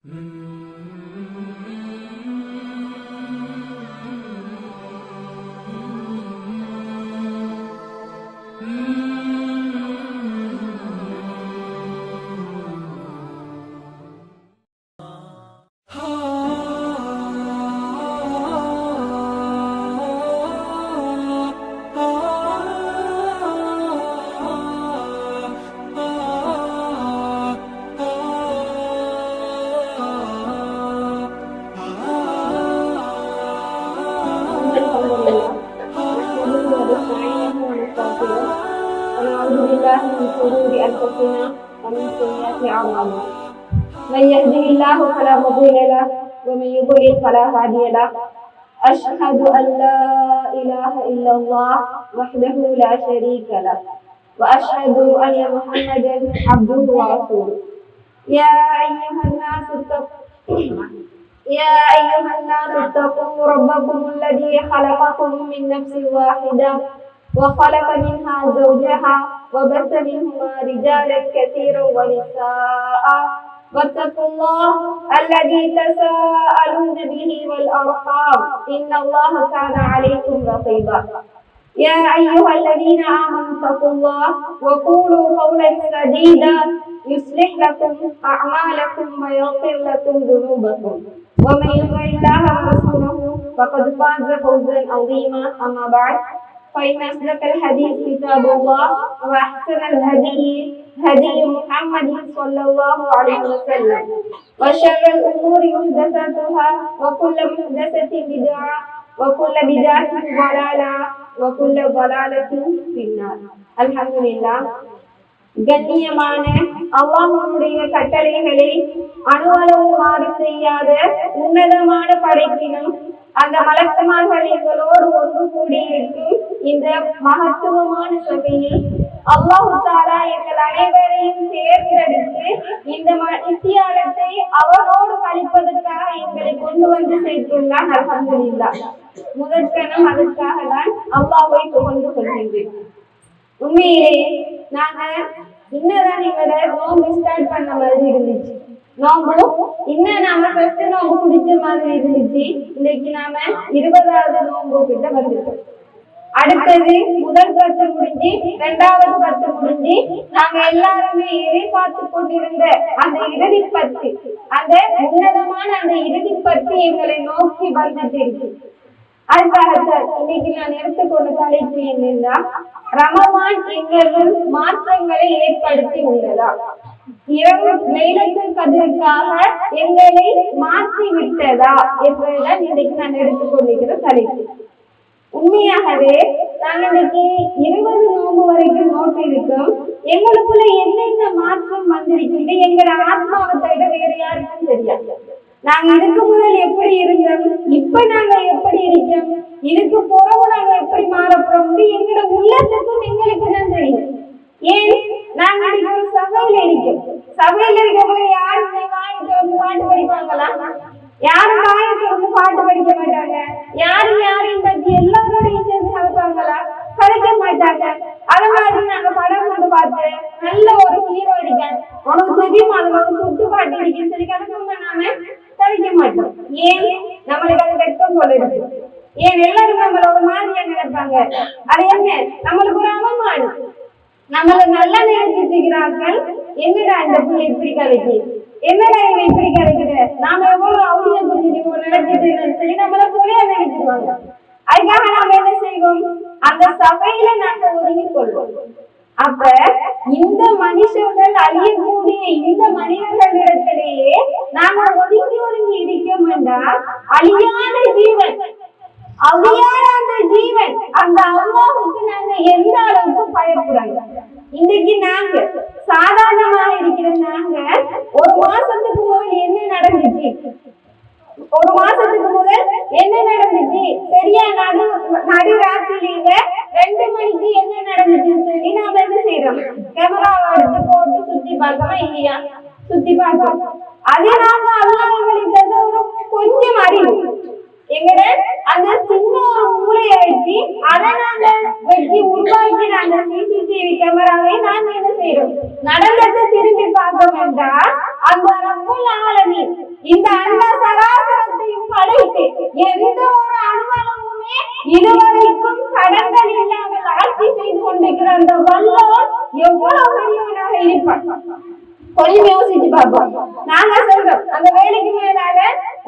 ومن سيئات أعمالنا من يهده الله فلا مضل له ومن يضلل فلا هادي له أشهد أن لا إله إلا الله وحده لا شريك له وأشهد أن محمدا عبده ورسوله يا أيها الناس اتقوا ربكم الذي خلقكم من نفس واحدة وخلق منها زوجها وبث منهما رجالا كثيرا ونساء واتقوا الله الذي تساءلون به والأرحام إن الله كان عليكم رقيبا يا أيها الذين آمنوا اتقوا الله وقولوا قولا سديدا يصلح لكم أعمالكم ويغفر لكم ذنوبكم ومن يطع الله ورسوله فقد فاز فوزا عظيما أما بعد فإن أصدق الحديث كتاب الله وأحسن الهدي هدي محمد صلى الله عليه وسلم وشر الأمور محدثاتها وكل محدثة بدعة وكل بدعة ضلالة وكل ضلالة في النار. الحمد لله. கண்ணியமான அல்லாஹ்வுடைய கட்டளைகளை அணுவளவு மாறு செய்யாத உன்னதமான படைப்பினும் அந்த மலக்குமார்கள் எங்களோடு ஒன்று கூடியிருக்கும் இந்த மகத்துவமான சபையில் அல்லாஹ் தஆலா எங்கள் அனைவரையும் தேர்ந்தெடுத்து இந்த வித்தியாலத்தை அவரோடு கழிப்பதற்காக எங்களை கொண்டு வந்து சேர்த்துள்ளான். அல்ஹம்துலில்லாஹ். முதற்கணம் அதற்காக தான் அல்லாஹ்வை புகழ்ந்து கொள்கின்றேன். உண்மையிலேயே நாங்க இன்னதான் எங்களோட நோம்பு ஸ்டார்ட் பண்ண மாதிரி இருந்துச்சு. நோம்பு இன்னும் நாம ஃபர்ஸ்ட் நோம்பு பிடிச்ச மாதிரி இருந்துச்சு. இன்னைக்கு நாம 20வது நோம்பு கிட்ட வந்துட்டோம். அடுத்தது முதல் 10 முடிஞ்சு 2வது 10 முடிஞ்சு நாங்க எல்லாருமே எதிர்பார்த்து கொண்டிருந்த அந்த இறுதி 10, அந்த உன்னதமான அந்த இறுதி 10 எங்களை நோக்கி வந்துட்டு இருக்கு. அதுக்காக இன்னைக்கு நான் எடுத்துக்கொண்ட தலைப்பு என்னன்னா, ரமலான் எங்களுள் மாற்றங்களை ஏற்படுத்தி உள்ளதா, இரவு லைலத்துல் கத்ருக்காக எங்களை மாற்றி விட்டதா என்பதுதான் இன்னைக்கு நான் எடுத்துக்கொண்டிருக்கிற தலைப்பு. உண்மையாகவே நாங்க இன்னைக்கு 20 நோம்பு வரைக்கும் நோட்டு இருக்கோம். எங்களுக்குள்ள என்னென்ன மாற்றம் வந்திருக்கின்ற எங்களோட ஆத்மாவை தவிர வேற யாருக்கும் தெரியாது. நாங்க இதுக்கு முதல் எப்படி இருந்தோம், இப்ப நாங்க எப்படி இருக்கோம், இதுக்கு பிறகு நாங்க எப்படி மாறப்போறோம் எங்களோட உள்ளத்துக்கும் எங்களுக்கு தான் தெரியும். ஏன் நாங்க ஒரு சபையில இருக்கோம். சபையில இருக்கவங்க யாரும் வாயிட்டு வந்து பாட்டு படிப்பாங்களா? யாரும் வாயிட்டு வந்து பாட்டு படிக்க மாட்டாங்க. யாரையும் பத்தி எல்லாரோடையும் சேர்ந்து கலப்பாங்களா? கலைக்க மாட்டாங்க. அது மாதிரி நாங்க படம் கொண்டு பார்த்து நல்ல ஒரு ஹீரோ இருக்கேன், உனக்கு தெரியும் அது ஒரு குத்து பாட்டு இருக்குன்னு சொல்லி கலக்கமா நாம கலைக்க மாட்டோம். ஏன்? நம்மளுக்கு அது வெட்கம் போல இருக்கு. ஏன் எல்லாரும் நம்மள ஒரு மாதிரியா நினைப்பாங்க. அது என்ன, நம்மளுக்கு ஒரு அவமானம். நம்மள நல்லா நினைச்சிருக்கிறார்கள். என்னடா இந்த பிள்ளை இப்படி கலைக்கு, என்னடா இவன் இப்படி கலைக்குது, நாம எவ்வளவு அவளிய புரிஞ்சுட்டு நினைச்சிட்டு சொல்லி நம்மள போலியா நினைச்சிருவாங்க. அதுக்காக நாம என்ன செய்வோம், அந்த சபையில நாங்க ஒதுங்கி கொள்வோம். அப்ப இந்த மனுஷர்கள் அழியக்கூடிய இந்த மனிதர்களிடத்திலேயே நாம ஒதுங்கி இருக்கோம்னா, அழியாத ஜீவன், அழியாத அந்த ஜீவன், அந்த அல்லாஹ்வுக்கு நாங்க எந்த அளவுக்கு பயப்படுறாங்க. இன்னைக்கு நாங்க சாதாரணமாக இருக்கிற நாங்க ஒரு மாசத்துக்கு முதல் என்ன நடந்துச்சு, சரியா நடு ராத்திரியில 2 மணிக்கு என்ன நடந்துச்சுன்னு சொல்லி நாம என்ன செய்யறோம், கேமராவை எடுத்து போட்டு சுத்தி பார்க்கமா இல்லையா? சுத்தி பார்க்கணும். அதே நாங்க அல்லாஹ்விடத்துல ஒரு கொஞ்சம் அறிவு, எங்கட அந்த சின்ன ஒரு மூளையை வச்சு அதை நாங்க வச்சு உருவாக்கின அந்த சிசிடிவி கேமராவை நாங்க என்ன செய்யறோம், நடந்ததை திரும்பி பார்க்க வேண்டாம். அந்த ரப்புல் ஆலமீன் இந்த அண்ட சராசரத்தையும் படைத்து எந்த ஒரு அனுமனமுமே இதுவரைக்கும் தடங்கள் இல்லாமல் ஆட்சி செய்து கொண்டிருக்கிற அந்த வல்லோன் எவ்வளவு பெரியவனாக இருப்பான். கொஞ்சம் யோசிச்சு பார்ப்போம். நாங்க சொல்றோம் அந்த வேலைக்கு மேலால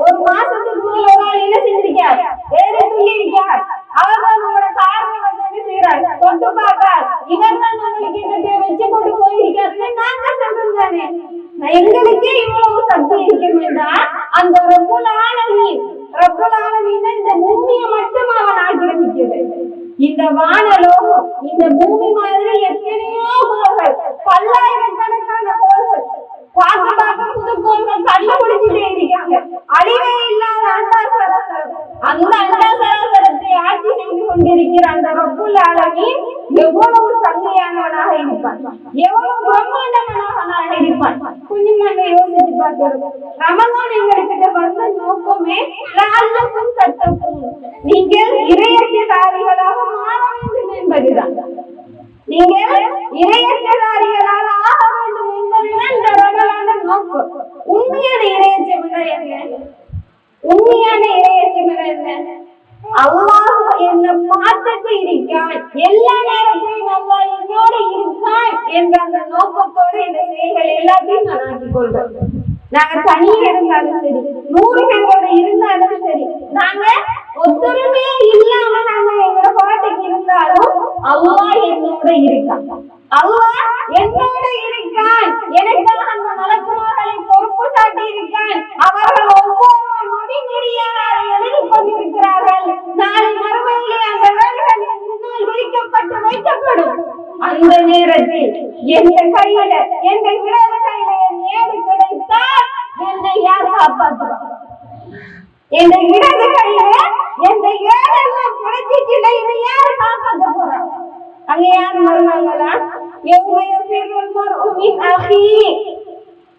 ஒரு மாசத்துக்கு மேல ஒரு ஆள் என்ன செஞ்சிருக்கார், வேலை சொல்லி இருக்கார். அவர் தான் நம்மளோட காரணம் வந்து என்ன செய்யறாரு, தொட்டு பார்க்கிறார். இவர் தான் நம்மளுக்கு என்ன வச்சு கொண்டு போயிருக்காருன்னு நாங்க சொல்றோம் தானே. எங்களுக்கே இவ்வளவு சக்தி இருக்க வேண்டாம். அந்த ரப்புல் ஆலமீன் இந்த பூமியை மட்டும் அவன் ஆக்கிரமிக்கிறது. இந்த வானலோகம் இந்த பூமி மாதிரி எத்தனையோ கோள்கள், பல்லாயிரக்கணக்கான கோள்கள், பார்க்க பார்க்க புது கோள்கள் கண்டுபிடிச்சுட்டே இருக்காங்க. அழிவே இல்லாத அண்டா சராசரம், அந்த அண்டா சராசரத்தை ஆட்சி செய்து கொண்டிருக்கிற அந்த ரப்புல் ஆலமீன் எவ்வளவு சங்கையானவனாக இருப்பான், எவ்வளவு பிரம்மாண்டவனாக இருப்பான். கொஞ்சம் நாங்க யோசிச்சு பார்க்கிறோம். ரமலான் எங்ககிட்ட வந்த நோக்கமே லஅல்லக்கும் தத்தகூன், நீங்கள் இறையச்சதாரிகளாக மாற வேண்டும் என்பதுதான். நீங்கள் இறையச்சதாரிகளாக ஆக வேண்டும் என்பதுதான் இந்த ரமலான நோக்கம். உண்மையான இறையச்சம் என்ன? உண்மையான இறையச்சம் என்ன? அல்லாஹ் என்னை பார்த்துட்டு இருக்கான், எல்லா நேரத்திலும் அல்லாஹ் என்னோட இருக்கான் என்ற அந்த நோக்கத்தோடு இந்த செயல்கள் எல்லாத்தையும் நான் ஆக்கிக் கொள்வேன். நாங்க தனியா இருந்தாலும் சரி, 100 பேரோட இருந்தாலும் சரி, நாங்க ஒத்துழைமையே இல்லாம நாங்க எங்களோட பாட்டுக்கு இருந்தாலும் அல்லாஹ் என்னோட இருக்கான், அல்லாஹ் என்னோட இருக்கான். எனக்காக அந்த மலக்குமார்களை பொறுப்பு சாட்டி இருக்கான். அவர்கள் ஒவ்வொரு நொடி நொடியாக எழுதி கொண்டிருக்கிறார்கள். நாளை மறுமையிலே அந்த வேலைகள் முன்னால் விரிக்கப்பட்டு வைக்கப்படும். அந்த நேரத்தில் எந்த கையில, எந்த இடது கையில என் ஏடு கிடைத்தால் என்னை யார் காப்பாற்றுவார்? எந்த இடது கையில எந்த ஏடெல்லாம் கிடைச்சிச்சுல என்னை யார் காப்பாற்ற போறாங்க? அங்க யார் வருவாங்களா?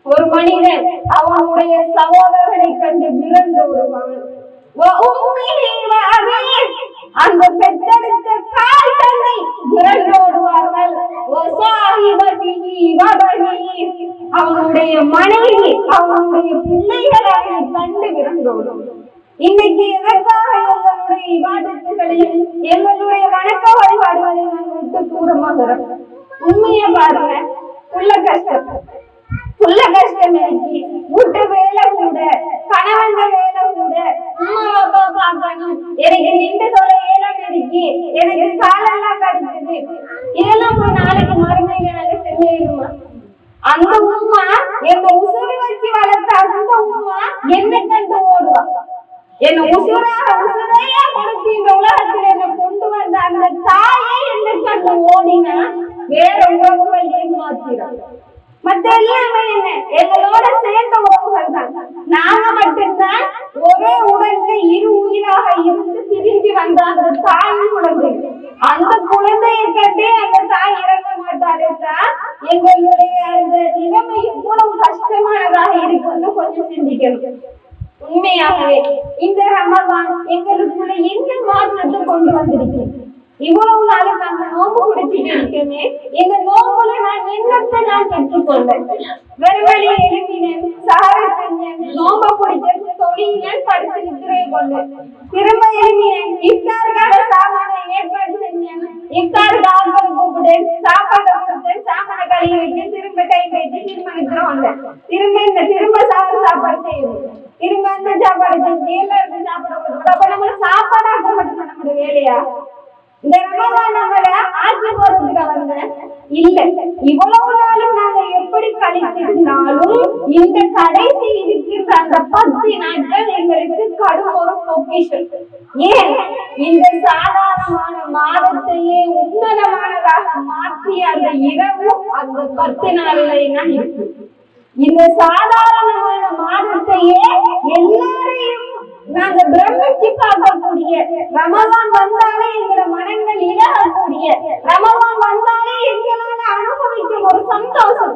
ஒரு மனிதன் அவனுடைய சகோதரனை கண்டு விரண்டு விடுவான். அந்த பெற்றெடுத்த தாய் தந்தை விரண்டோடுவார்கள். அவனுடைய மனைவி அவனுடைய பிள்ளைகளை கண்டு விரண்டோடும். இன்னைக்கு எதற்காக எங்களுடைய இபாதத்துகளையும் எங்களுடைய வணக்க வழிபாடுகளை நாங்கள் விட்டு தூரமாகிறோம்? உண்மையை பாருங்க, உள்ள கஷ்டம் எனக்கு வீட்டு வேலை கூட, கணவன் வேலை கூட, அம்மா அப்பா பார்க்கணும், எனக்கு நின்று தொலை ஏலம் இருக்கு, எனக்கு காலெல்லாம் கடுக்குது, இதெல்லாம் ஒரு நாளைக்கு மறுமையில நாங்க செல்லுமா? அந்த உம்மா என்ன உசுறு வச்சு வளர்த்த அந்த உம்மா என்ன கண்டு ஓடுவா? என்ன உசுரையா கொடுத்து இந்த உலகத்துல என்ன கொண்டு வந்த அந்த தாயே என்ன கண்டு ஓடினா வேற உறவுகள் ஏமாத்திடும். மத்த எல்லாமே என்ன எங்களோட சேர்ந்த உறவுகள் தான். நாங்க மட்டும்தான் ஒரே உடல்ல இரு உயிராக இருந்து பிரிஞ்சு வந்த அந்த தாய் குழந்தை. அந்த குழந்தையை கண்டே அந்த தாய் இறங்க மாட்டாருதான். எங்களுடைய அந்த நிலைமை இவ்வளவு கஷ்டமானதாக இருக்குன்னு கொஞ்சம் சிந்திக்கணும். உண்மையாகவே இந்த ரமலான் எங்களுக்குள்ள என்ன மாற்றத்தை கொண்டு வந்திருக்கு? இவ்வளவு நாளும் நாங்க நோம்பு குடிச்சிட்டு இருக்கோமே, இந்த நோம்புல நான் என்னத்தை நான் பெற்றுக்கொண்டேன்? வெறுமனே எழுப்பினேன், சாரை செஞ்சேன், நோம்ப குடிச்சேன், தொழில் படுத்து நித்திரையை கொண்டேன், திரும்ப எழுப்பினேன், இஃப்தாருக்கான சாமானை ஏற்பாடு செஞ்சேன், இஃப்தாருக்கு ஆட்கள் கூப்பிட்டேன், சாப்பாட்டை கொடுத்தேன், சாமானை கழுவி வச்சேன், திரும்ப கை வைத்து திரும்ப நித்திரம் வந்தேன், திரும்ப சாப்பாடு செய்யணும், திரும்ப அந்த சாப்பாடு செஞ்சு எல்லாருக்கும் சாப்பாடு கொடுக்கணும். அப்ப நம்ம சாப்பாடாக்க மட்டும் நம்மளோட வேலையா? இந்த ரமலான் நம்மள ஆட்சி போறதுக்கு வந்த இல்ல. இவ்வளவு நாளும் நாங்க எப்படி கழித்திருந்தாலும் இந்த கடைசி இருக்கின்ற அந்த 10 நாட்கள் எங்களுக்கு கடும் ஒரு பொக்கிஷம். ஏன் இந்த சாதாரணமான மாதத்தையே உன்னதமானதாக மாற்றிய அந்த இரவு அந்த 10 நாளிலேயே இருக்கு. இந்த சாதாரணமான மாதத்தையே எல்லாரையும் நாங்க பிரமிச்சு பார்க்கக்கூடிய, ரமலான் வந்தாலே எங்களோட மனங்கள் இழகக்கூடிய, ரமலான் வந்தாலே எங்களால அனுபவிக்கும் ஒரு சந்தோஷம்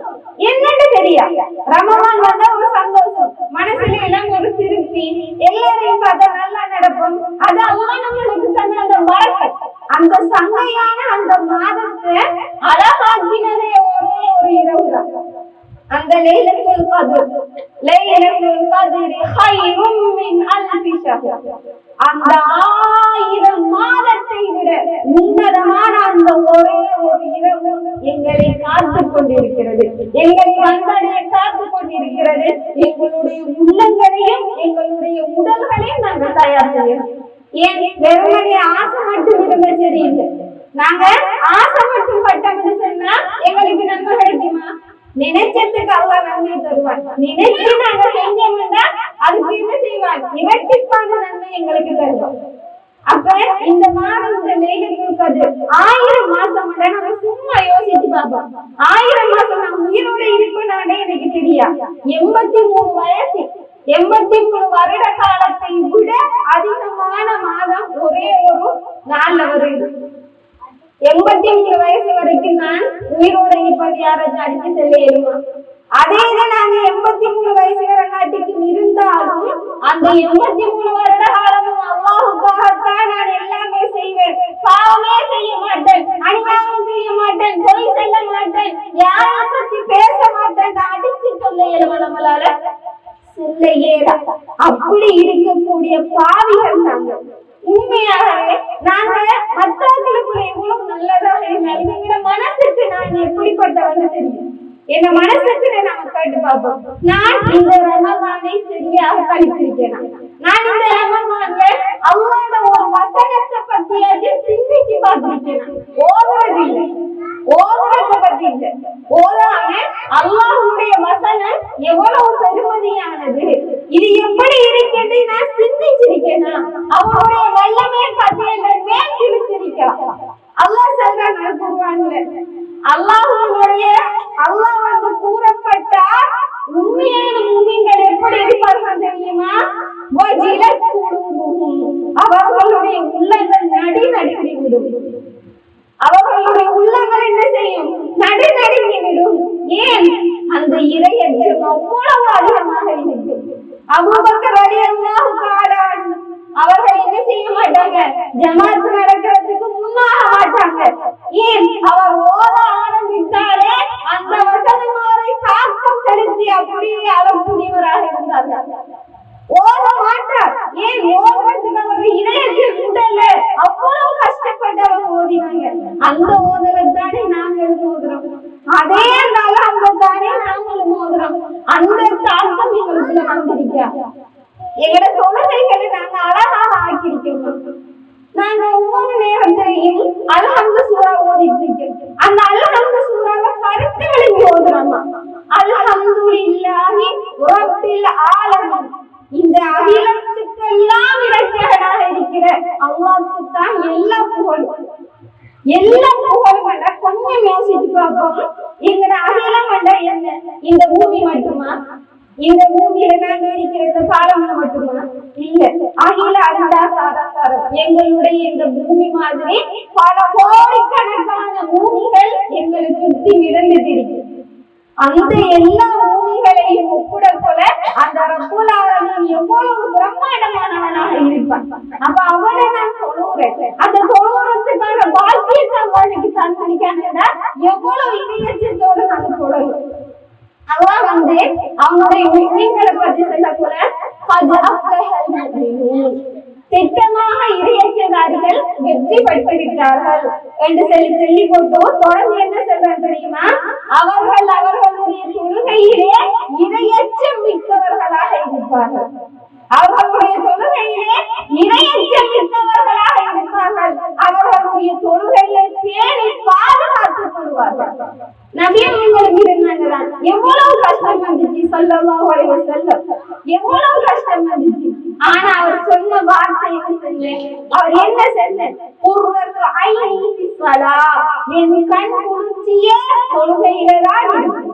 என்னன்னு தெரியாது. ரமலான் வந்தா ஒரு சந்தோஷம், மனசுல எல்லாம் ஒரு திருப்தி, எல்லாரையும் பார்த்தா நல்லா நடக்கும். அது அல்லாஹ் நம்மளுக்கு தந்த அந்த வரக்கத். அந்த சங்கையான அந்த மாதத்தை அழகாக்கினதே ஒரே ஒரு இரவு தான். அந்த லைலத்துல் கத்ர் கைரும் மின் அல்ஃபி ஷஹர். அந்த 1000 மாதத்தை விட உன்னதமான அந்த ஒரே ஒரு இரவு எங்களை காத்து கொண்டிருக்கிறது, எங்களை வந்தடைய காத்து கொண்டிருக்கிறது. எங்களுடைய உள்ளங்களையும் எங்களுடைய உடல்களையும் நாங்கள் தயார் செய்யணும். ஏன் வெறுமனே ஆசை மட்டும் இருந்த சரியில்லை. நாங்க ஆசை மட்டும் பட்டோம்னு சொன்னா எங்களுக்கு நன்மை கிடைக்குமா? நினைச்சதுக்கு அல்லாஹ் நன்மை தருவான். நினைச்சு நாங்க செஞ்சோம்னா அதுக்கு என்ன செய்வான்? இரட்டிப்பான நன்மை எங்களுக்கு தருவான். அப்ப இந்த மாதம் இந்த லைலத்துல் கத்ர் 1000 மாசம் நம்ம சும்மா யோசிச்சு பார்ப்போம். 1000 மாசம் நான் உயிரோட இருப்பேனானே எனக்கு தெரியா. 83 வயசு 83 வருட காலத்தை விட அதிகமான மாதம் ஒரே ஒரு நாள்ல வருது. 83 வயசு வரைக்கும் நான் உயிரோட இருப்பது யாராச்சும் அடிச்சு செல்ல இயலுமா? அதே இதை நாங்க 83 வயசு வரை காட்டிக்கும் இருந்தாலும் அந்த 83 வருட காலமும் அல்லாஹ்வுக்காகத்தான் நான் எல்லாமே செய்வேன். பாவமே செய்ய மாட்டேன், அநியாயம் செய்ய மாட்டேன், பொய் சொல்ல மாட்டேன், யாரை பத்தி பேச மாட்டேன், அடிச்சு சொல்ல இயலுமா? நம்மளால சொல்ல இயலா. அப்படி இருக்கக்கூடிய பாவிகள் நாங்க. உண்மையாகவே நாங்க மற்றவர்களுக்குள்ள எவ்வளவு நல்லதாக இருந்தாலும் எங்களோட மனசுக்கு நான் எப்படிப்பட்டவன்னு தெரியும். எங்க மனசுக்கு நாம கேட்டு பார்ப்போம். நான் இந்த ரமலானை சரியாக கழித்திருக்கேன். நான் இந்த ரமலான்ல அல்லாஹ்வோட ஒரு வசனத்தை பத்தியாச்சு சிந்திச்சு பார்த்திருக்கேன். ஓதுறது இல்லை, ஓதுறத பத்தி இல்லை, ஓதாம அல்லாஹ்வுடைய வசனம் எவ்வளவு பெருமதியானது, இது எப்படி இருக்கிறது நான் சிந்திச்சிருக்கேனா? அவனுடைய வல்லமையை பத்தி மேல் இழுத்திருக்கிறான். அல்லாஹ் சொல்றான் குர்ஆன்ல, அல்லாஹ் வந்து கூறப்பட்ட உண்மையான முஃமின்கள் எப்படி இருப்பார்கள் தெரியுமா? வஜிலத் குலூபுஹும், அவர்களுடைய உள்ளங்கள் நடுநடுங்கி விடும். அவர்களுடைய உள்ளங்கள் என்ன செய்யும்? நடுநடுங்கி விடும். ஏன்? அந்த இறையச்சம் அவ்வளவு அதிகமாக இருக்கும். அபூபக்கர் ரலியல்லாஹு தஆலா அவர்கள் என்ன செய்ய மாட்டாங்க? ஜமாத் நடக்கிறதுக்கு முன்னாக மாட்டாங்க. ஏன்? அவர் ஓத ஆரம்பித்தாலே அந்த வசனமாரை தாக்கம் செலுத்தி அப்படியே அழக்கூடியவராக இருந்தார்கள். ஓத மாட்டார். ஏன்? ஓதுறதுக்கு அவர் இணையத்தில் உடல அவ்வளவு கஷ்டப்பட்டு அவர் ஓதினாங்க. அந்த ஓதுறதானே நாங்கள் ஓதுறோம், அதே அந்த தானே நாங்களும் ஓதுறோம். அந்த தாக்கம் எங்களுக்குள்ள வந்திருக்காங்க. எங்களோட தொழுகைகளை நாங்க அழகாக ஆக்கியிருக்கோம். நாங்க ஒவ்வொரு நேரத்திலையும் அல்ஹம்து சூரா ஓதிட்டு இருக்கோம். அந்த அல்ஹம்து சூராவை கருத்து விளங்கி ஓதுறோமா? அல்ஹம்துலில்லாஹி ரப்பில் ஆலமீன், இந்த அகிலத்துக்கெல்லாம் இறைச்சகனாக இருக்கிற அல்லாஹ்வுக்கு தான் எல்லா புகழும். எல்லா புகழும் வேண்டா, கொஞ்சம் யோசிச்சு பார்ப்போம். எங்கட அகிலம் வேண்டா என்ன? இந்த பூமி மட்டுமா? இந்த பூமியில நாங்க இருக்கிற பாலம் மட்டுமா? இல்ல, அகில அண்டாசாரம். எங்களுடைய இந்த பூமி மாதிரி பல கோடிக்கணக்கான பூமிகள் எங்களை சுத்தி மிதந்துட்டு இருக்கு. அந்த எல்லா பூமிகளையும் ஒப்புட போல அந்த ரப்புல் ஆலமீன் எவ்வளவு பிரம்மாண்டமானவனாக இருப்பான். அப்ப அவனை நான் தொழுகிறேன். அந்த தொழுகிறதுக்கான பாக்கியத்தை அவனுக்கு தந்திருக்காங்கன்னா எவ்வளவு இணையத்தோடு நாங்க தொழணும். அல்லாஹ் வந்து அவனுடைய முஃமின்களை பற்றி சொல்லக்கூட திட்டமாக இறையற்றதார்கள் வெற்றி பெற்று விட்டார்கள் என்று சொல்லி போட்டு தொடர்ந்து என்ன சொல்றாரு தெரியுமா? அவர்களுடைய தொழுகையிலே இறையச்சம் மிக்கவர்களாக இருப்பார்கள். அவர்களுடைய தொழுகையிலே இறையச்சம் மிக்கவர்களாக இருப்பார்கள். அவர்களுடைய தொழுகையை பேணி பாதுகாத்துக் கொள்வார்கள். நபியவங்களுக்கு இருந்தாங்கதான். எவ்வளவு கஷ்டம் வந்துச்சு ஸல்லல்லாஹு அலைஹி வஸல்லம், எவ்வளவு கஷ்டம் வந்துச்சு. ஆனா அவர் சொன்ன வார்த்தை என்ன சொன்ன? அவர் என்ன சொன்ன? குர்ரத்து ஐனி ஃபிஸ்ஸலா, என் கண் குளிர்ச்சியே தொழுகையில தான் இருக்கு.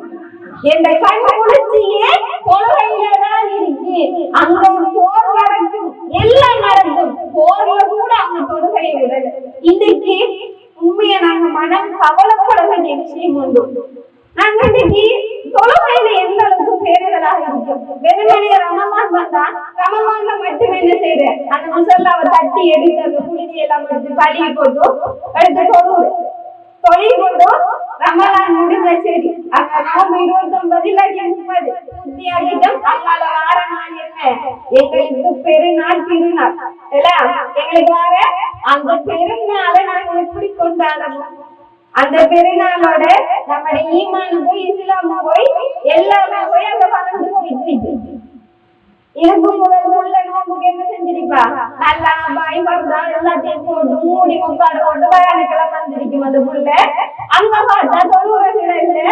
என் கண் குளிர்ச்சியே தொழுகையில தான் இருக்கு. அங்க போர் நடக்கும், எல்லாம் நடக்கும், போர்ல கூட அவங்க தொழுகையை விடல. இன்னைக்கு உண்மையை நாங்க மனம் கவலைப்பட வேண்டிய விஷயம் உண்டு. நாங்க இன்னைக்கு தொழுகையில எந்த அளவுக்கு பேருதலாக இருக்கும். வெறுமனே ரமலான் வந்தா ரமலான்ல மட்டும் என்ன செய்யற? அந்த முசல்லாவை தட்டி எடுத்து அந்த புழுதி எல்லாம் எடுத்து கழுவி போட்டு எடுத்து தொழுவு. தொழில் கொண்டு ரமலான் முடிஞ்ச சரி அங்க நோம்பு 29 இல்லாட்டி 30 சுத்தியாகிட்டம் அங்கால வார நாள் என்ன எங்களுக்கு பெருநாள் திருநாள் இல்ல எங்களுக்கு வார அந்த பெருநாளை நாங்க எப்படி கொண்டாடணும் அந்த பெருநாளோட நம்முடைய ஈமான் போய் இஸ்லாம் போய் எல்லாமே போய் அங்க பறந்து போயிட்டு இதுக்கு முதல் உள்ள நோம்புக்கு என்ன செஞ்சிருப்பா நல்லா பாய் பரதா எல்லாத்தையும் போட்டு மூடி முக்காடு போட்டு பயானுக்கெல்லாம் வந்திருக்கும் அந்த புள்ள அங்க பார்த்தா தொழுவுறதுல இல்ல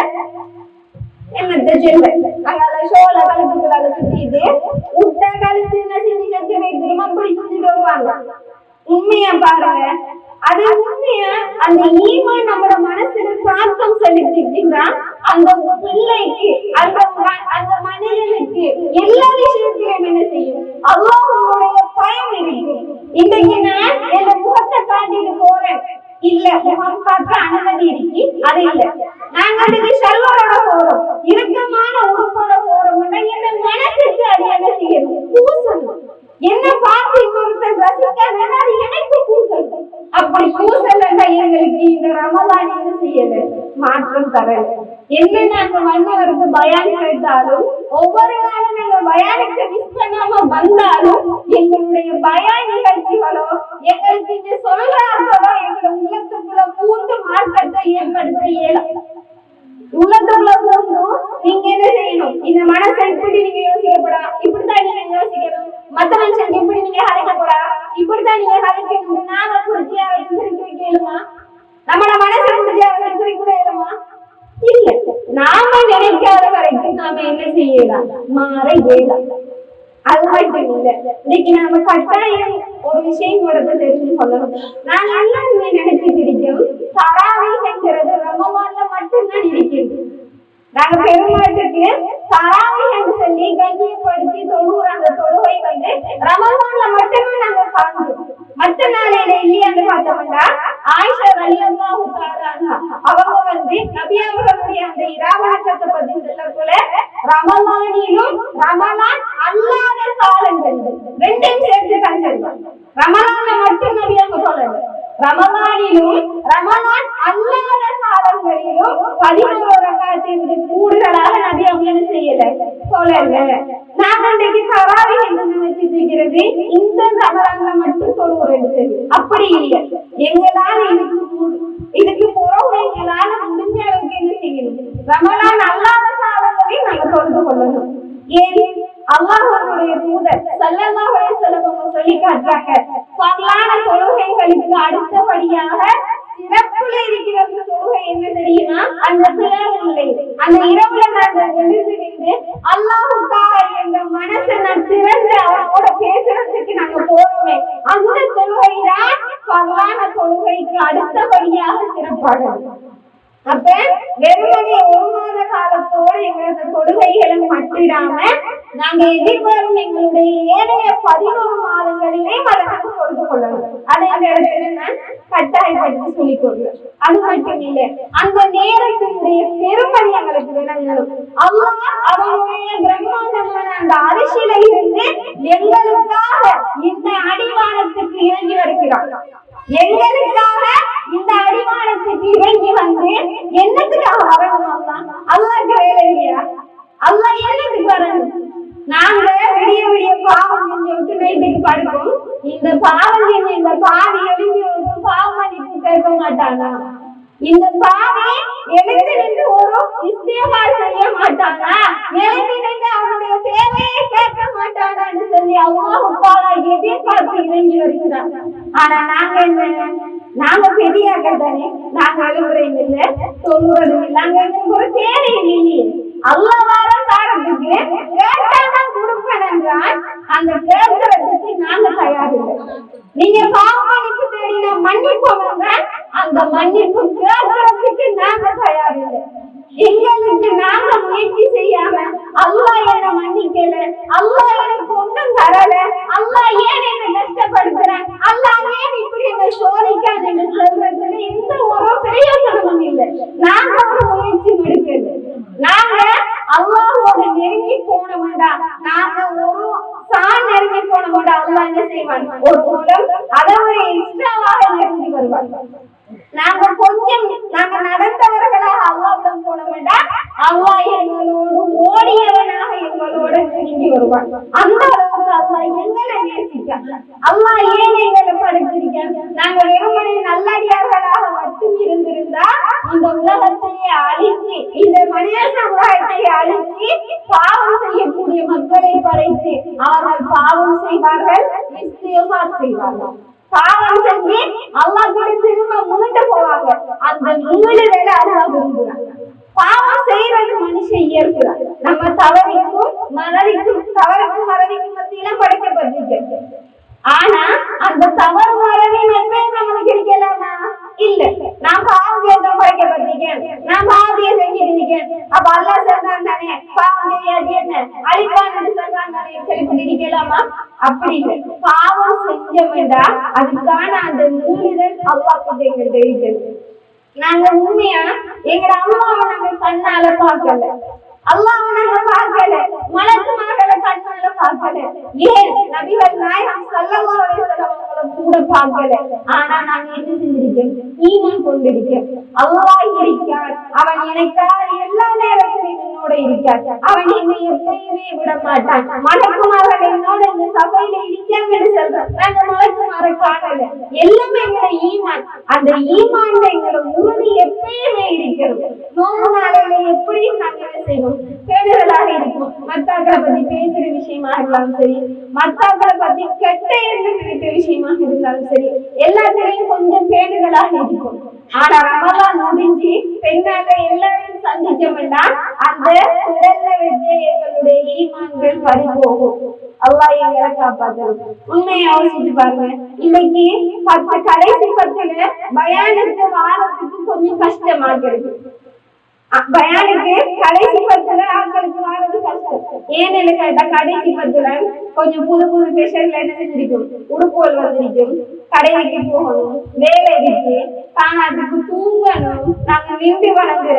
என்னத்த சொல்ல அங்கால சோழ கழுத்துக்குள்ளால சுத்திட்டு உட்ட கழுத்து என்ன செஞ்சு செஞ்சு வைத்திருமா அப்படி சுத்திட்டு வருவாங்க உண்மையா பாருங்க அது உண்மையா அந்த ஈமான் நம்மளோட மனசுல தாக்கம் செலுத்திட்டீங்கன்னா அந்த பிள்ளைக்கு அந்த மனிதனுக்கு எல்லா விஷயத்திலும் என்ன செய்யும் அல்லாஹ்வுடைய பயம் இருக்கும் இன்னைக்கு நான் என் முகத்தை காட்டிட்டு போறேன் இல்ல முகம் காட்ட அனுமதி இருக்கு அது இல்ல நாங்க அதுக்கு செல்வரோட போறோம் இறுக்கமான உடுப்போட போறோம் என்ன மனசுக்கு அது என்ன செய்யணும் பூசணும் என்ன பார்த்து இன்னொருத்தர் ரசிக்காங்கன்னா அது எனக்கு பூசல் அப்படி பூசல் எங்களுக்கு இந்த ரமலான் என்ன செய்யல மாற்றம் தரல என்ன நாங்க வந்தவருக்கு பயான் கேட்டாலும் ஒவ்வொரு நாளும் நாங்க பயானுக்கு மிஸ் பண்ணாம வந்தாலும் எங்களுடைய பயான் நிகழ்ச்சிகளோ எங்களுக்கு இங்க சொல்றாங்களோ எங்களோட உள்ளத்துக்குள்ள பூந்து மாற்றத்தை ஏற்படுத்த இயலும் உள்ளத்துக்குள்ள பூந்து நீங்க என்ன செய்யணும் இந்த மனசை இப்படி நீங்க யோசிக்கப்படா இப்படித்தான் நீங்க யோசிக்கணும் மத்த மனுஷன் எப்படி நீங்க கலைக்க போறா இப்படித்தான் நீங்க கலைக்கணும் நாம புடிச்சியா வச்சு வைக்கலுமா நம்மளோட மனசை புடிச்சியா வச்சு கூட இயலுமா இல்ல நாம நினைக்காத வரைக்கும் நாம என்ன செய்யலாம் மாற இயலாம் அது மட்டும் இல்ல இன்னைக்கு நாம கட்டாயம் ஒரு விஷயம் கூட தெரிஞ்சு கொள்ளணும் நான் எல்லாருமே நினைச்சிட்டு இருக்கோம் தராவீஹ்ங்கிறது ரமலான்ல மட்டும்தான் இருக்கிறது நாங்க பெருமாட்டுக்கு தராவீஹ் என்று சொல்லி கண்ணியப்படுத்தி தொழுகிற அந்த தொழுகை வந்து ரமலான்ல மட்டும்தான் நாங்க காண்கிறோம் மற்ற நாளையில இல்லையான்னு பார்த்தோம்னா ஆயிஷா ரலியல்லாஹு தஆலா அவங்க வந்து நபி அவர்களுடைய அந்த இராவணக்கத்தை பத்தி சொல்லக்குள்ள ரமலானிலும் ரமலான் அல்லாத காலங்கள் ரெண்டையும் சேர்த்து கண்டிருக்காங்க ரமலான்ல மட்டும் நபி அவங்க சொல்லல ரமலானிலும் ரமலான் அல்லாத காலங்களிலும் 11 ரக்காத்தை விட கூடுதலாக நபி அவங்க என்ன செய்யல சொல்லல நாங்க இன்றைக்கு தராவீஹ் என்று நினைச்சிட்டு இருக்கிறது இந்த ரமலான்ல மட்டும் தொழுகிறோம் அப்படி இல்லை எங்களால இதுக்கு புறவு எங்களால முடிஞ்ச அளவுக்கு என்ன செய்யணும் ரமலான் அல்லாத காலங்களையும் நாங்க தொழுது கொள்ளணும் ஏன் அல்லாஹ்வுடைய தூதர் ஸல்லல்லாஹு அலைஹி வஸல்லம் அவங்க சொல்லி காட்டுறாங்க பரலான தொழுகைகளுக்கு அடுத்தபடியாக சிறப்புல இருக்கிற தொழுகை என்ன தெரியுமா அந்த திறவுலை அந்த இரவுல நாங்கள் எழுந்து நின்று அல்லாஹ் தஆலா என்ற மனசை நான் திறந்து அவரோட பேசுறதுக்கு நாங்க போறோமே அந்த தொழுகை தான் பரலான தொழுகைக்கு அடுத்தபடியாக சிறப்பானது அப்ப வெறுமனே 1 மாத காலத்தோடு எங்களது தொழுகைகளை மட்டிடாம நாங்க எதிர்வரும் எங்களுடைய ஏனைய 11 மாதங்களிலே அதை நாங்க தொழுது கொள்ளணும் அதை இந்த இடத்துல நான் கட்டாயப்படுத்தி சொல்லிக் கொள்கிறேன் அது மட்டும் இல்லை அந்த நேரத்தினுடைய பெருமதி எங்களுக்கு விளங்கணும் அல்லாஹ் அவனுடைய பிரம்மாண்டமான அந்த அரிசியில இருந்து எங்களுக்காக இந்த அடிவானத்துக்கு இறங்கி வருகிறான் எங்களுக்காக இந்த அடிவானத்துக்கு இறங்கி வந்து என்னத்துக்காக வரணும் அல்லாஹ்க்கு வேலை இல்லையா அல்லாஹ் என்னத்துக்கு வரணும் நாங்க விடிய விடிய பாவம் செஞ்சு விட்டு நைட்டுக்கு படுப்போம் இந்த பாவம் செஞ்ச இந்த பாவி எழுதி பாவம் மன்னிப்பு கேட்க மாட்டானா இந்த பாவி எழுந்து நின்று ஒரு இஸ்திக்பார் செய்ய மாட்டானா எழுந்து நின்று அவனுடைய தேவையை கேட்க மாட்டானான்னு சொல்லி அல்லாஹ் தஆலா எதிர்பார்த்து இறங்கி வருகிறான் ஆனா நாங்க என்ன நாங்க பெரியார்கள் தானே நாங்க எழுதுறோம் இல்ல சொல்றதும் இல்ல அங்க எங்களுக்கு ஒரு தேவை இல்லையே அல்லாஹ் வர காரணத்துக்கு கேட்டாதான் கொடுப்பேன் என்றால் அந்த கேட்கறதுக்கு நாங்க தயாரில்லை நீங்க பாவ மன்னிப்பு தேடினா மன்னிப்போம் அந்த மன்னிப்பு கேட்கறதுக்கு நாங்க தயாரில்லை எங்களுக்கு நாங்க முயற்சி செய்யாம அல்லாஹ் என்ன மன்னிக்கல அல்லாஹ் எனக்கு ஒன்றும் தரல அல்லாஹ் ஏன் என்ன கஷ்டப்படுத்துறேன் அல்லாஹ் ஏன் இப்படி என்ன சோதிக்காது என்று சொல்றதுல எந்த ஒரு பிரயோஜனமும் இல்லை நாங்க ஒரு முயற்சி எடுக்கிறது நாங்க அல்லாஹ்வோட நெருங்கி போனோம்டா நாங்க ஒரு சான் நெருங்கி போனோம்டா அல்லாஹ் என்ன செய்வான் ஒரு மூலம் அதை ஒரு எக்ஸ்ட்ராவாக நெருங்கி வருவான் நாங்க கொஞ்சம் நாங்க நடந்தவர்களாக அல்லாஹ்விடம் போனோம்னா அல்லாஹ் எங்களோடு ஓடியவனாக எங்களோட நெருங்கி வருவான். அந்த அளவுக்கு அல்லாஹ் எங்களை நேசிக்கான். அல்லாஹ் ஏன் எங்களை படைச்சிருக்கான்? நாங்க வெறுமனே நல்லடியார்களாக மட்டும் இருந்திருந்தா இந்த உலகத்தையே அழிச்சு, இந்த மனித சமுதாயத்தை அழிச்சு, பாவம் செய்யக்கூடிய மக்களை படைத்து அவர்கள் பாவம் செய்வார்கள், இஸ்திக்பார் செய்வார்கள். பாவம் செஞ்சு அல்லாஹ் கூட திரும்ப மீண்டு போவாங்க. அந்த மீளுதலை அல்லாஹ் விரும்புறாங்க. பாவம் செய்யறது மனுஷ இயல்பு. நம்ம தவறுக்கும் மறதிக்கும் மத்தியில படைக்கப்பட்டிருக்கு. ஆனா அந்த தவறு மறதி மட்டும் நம்மளுக்கு இருக்கலாமா? இல்ல. நான் பாவம் படைக்கப்பட்டிருக்கேன், நான் பாவத்தையே செஞ்சிருக்கேன், அப்ப அல்லாஹ் சொல்றான் தானே பாவம் செய்யாது என்ன அழிப்பான்னு சொல்றான் தானே சொல்லி இருக்கலாமா? அப்படி இல்லை. பாவம் செஞ்சோம்டா அதுக்கான அந்த மூலிதல் அல்லாஹ் கிட்ட எங்களுக்கு தெரிகிறது. நாங்க உண்மையா எங்கட அம்மாவை நாங்க கண்ணால பார்க்கல, அல்லாஹ்வை நாங்க பார்க்கல, மலக்குமார்களை கண்ணால பார்க்கல, ஏன் நபிகள் நாயகம் ஸல்லல்லாஹு அலைஹி வஸல்லம் அவங்களை கூட பார்க்கல. ஆனா நாங்க என்ன செஞ்சிருக்கோம்? ஈமான் கொண்டிருக்கோம். அல்லாஹ் இருக்கான், அவன் எனக்காக எல்லா நேரத்திலும் என்னோட இருக்கான், அவன் என்னை எப்பயுமே விட மாட்டான். மலக்குமார்கள் என்னோட இந்த சபையில இருக்காங்கன்னு சொல்றோம். நாங்க மலக்குமாரை காணல. எல்லாமே எங்களோட ஈமான். அந்த ஈமான்ல எங்களோட உறுதி எப்பயுமே இருக்கிறது. நோம்பு நாளையில எப்படியும் நாங்க என்ன செய்வோம்? பேடுதலாக இருக்கும். மத்தாக்களை பத்தி பேசுற விஷயமா இருந்தாலும் சரி, மத்தாக்களை பத்தி கெட்ட எண்ணம் நினைக்கிற விஷயமாக இருந்தாலும் சரி, எல்லாத்திலையும் கொஞ்சம் பேடுதலாக இருக்கும். ஆனா ரமலான் முடிஞ்சு பெண்ணாக எல்லாரையும் சந்திச்சோம்னா அந்த உடல்ல வச்ச எங்களுடைய ஈமான்கள் பறி போகும். அல்லாஹ் எங்களை காப்பாத்தணும். உண்மையை யோசிச்சு பாருங்க. இன்னைக்கு கடைசி 10ல பயானுக்கு வாரத்துக்கு கொஞ்சம் கஷ்டமா இருக்கு. பயானுக்கு கடைசி 10ல ஆட்களுக்கு வாரது கஷ்டம். ஏன்னு கேட்டா கடைசி 10ல கொஞ்சம் புது புது பேஷன்ல என்ன செஞ்சிருக்கும்? உடுப்போல் வந்திருக்கும், கடைக்கு போகணும், வேலை இருக்கு, தானாத்துக்கு தூங்கணும், நாங்க நின்று வணங்குற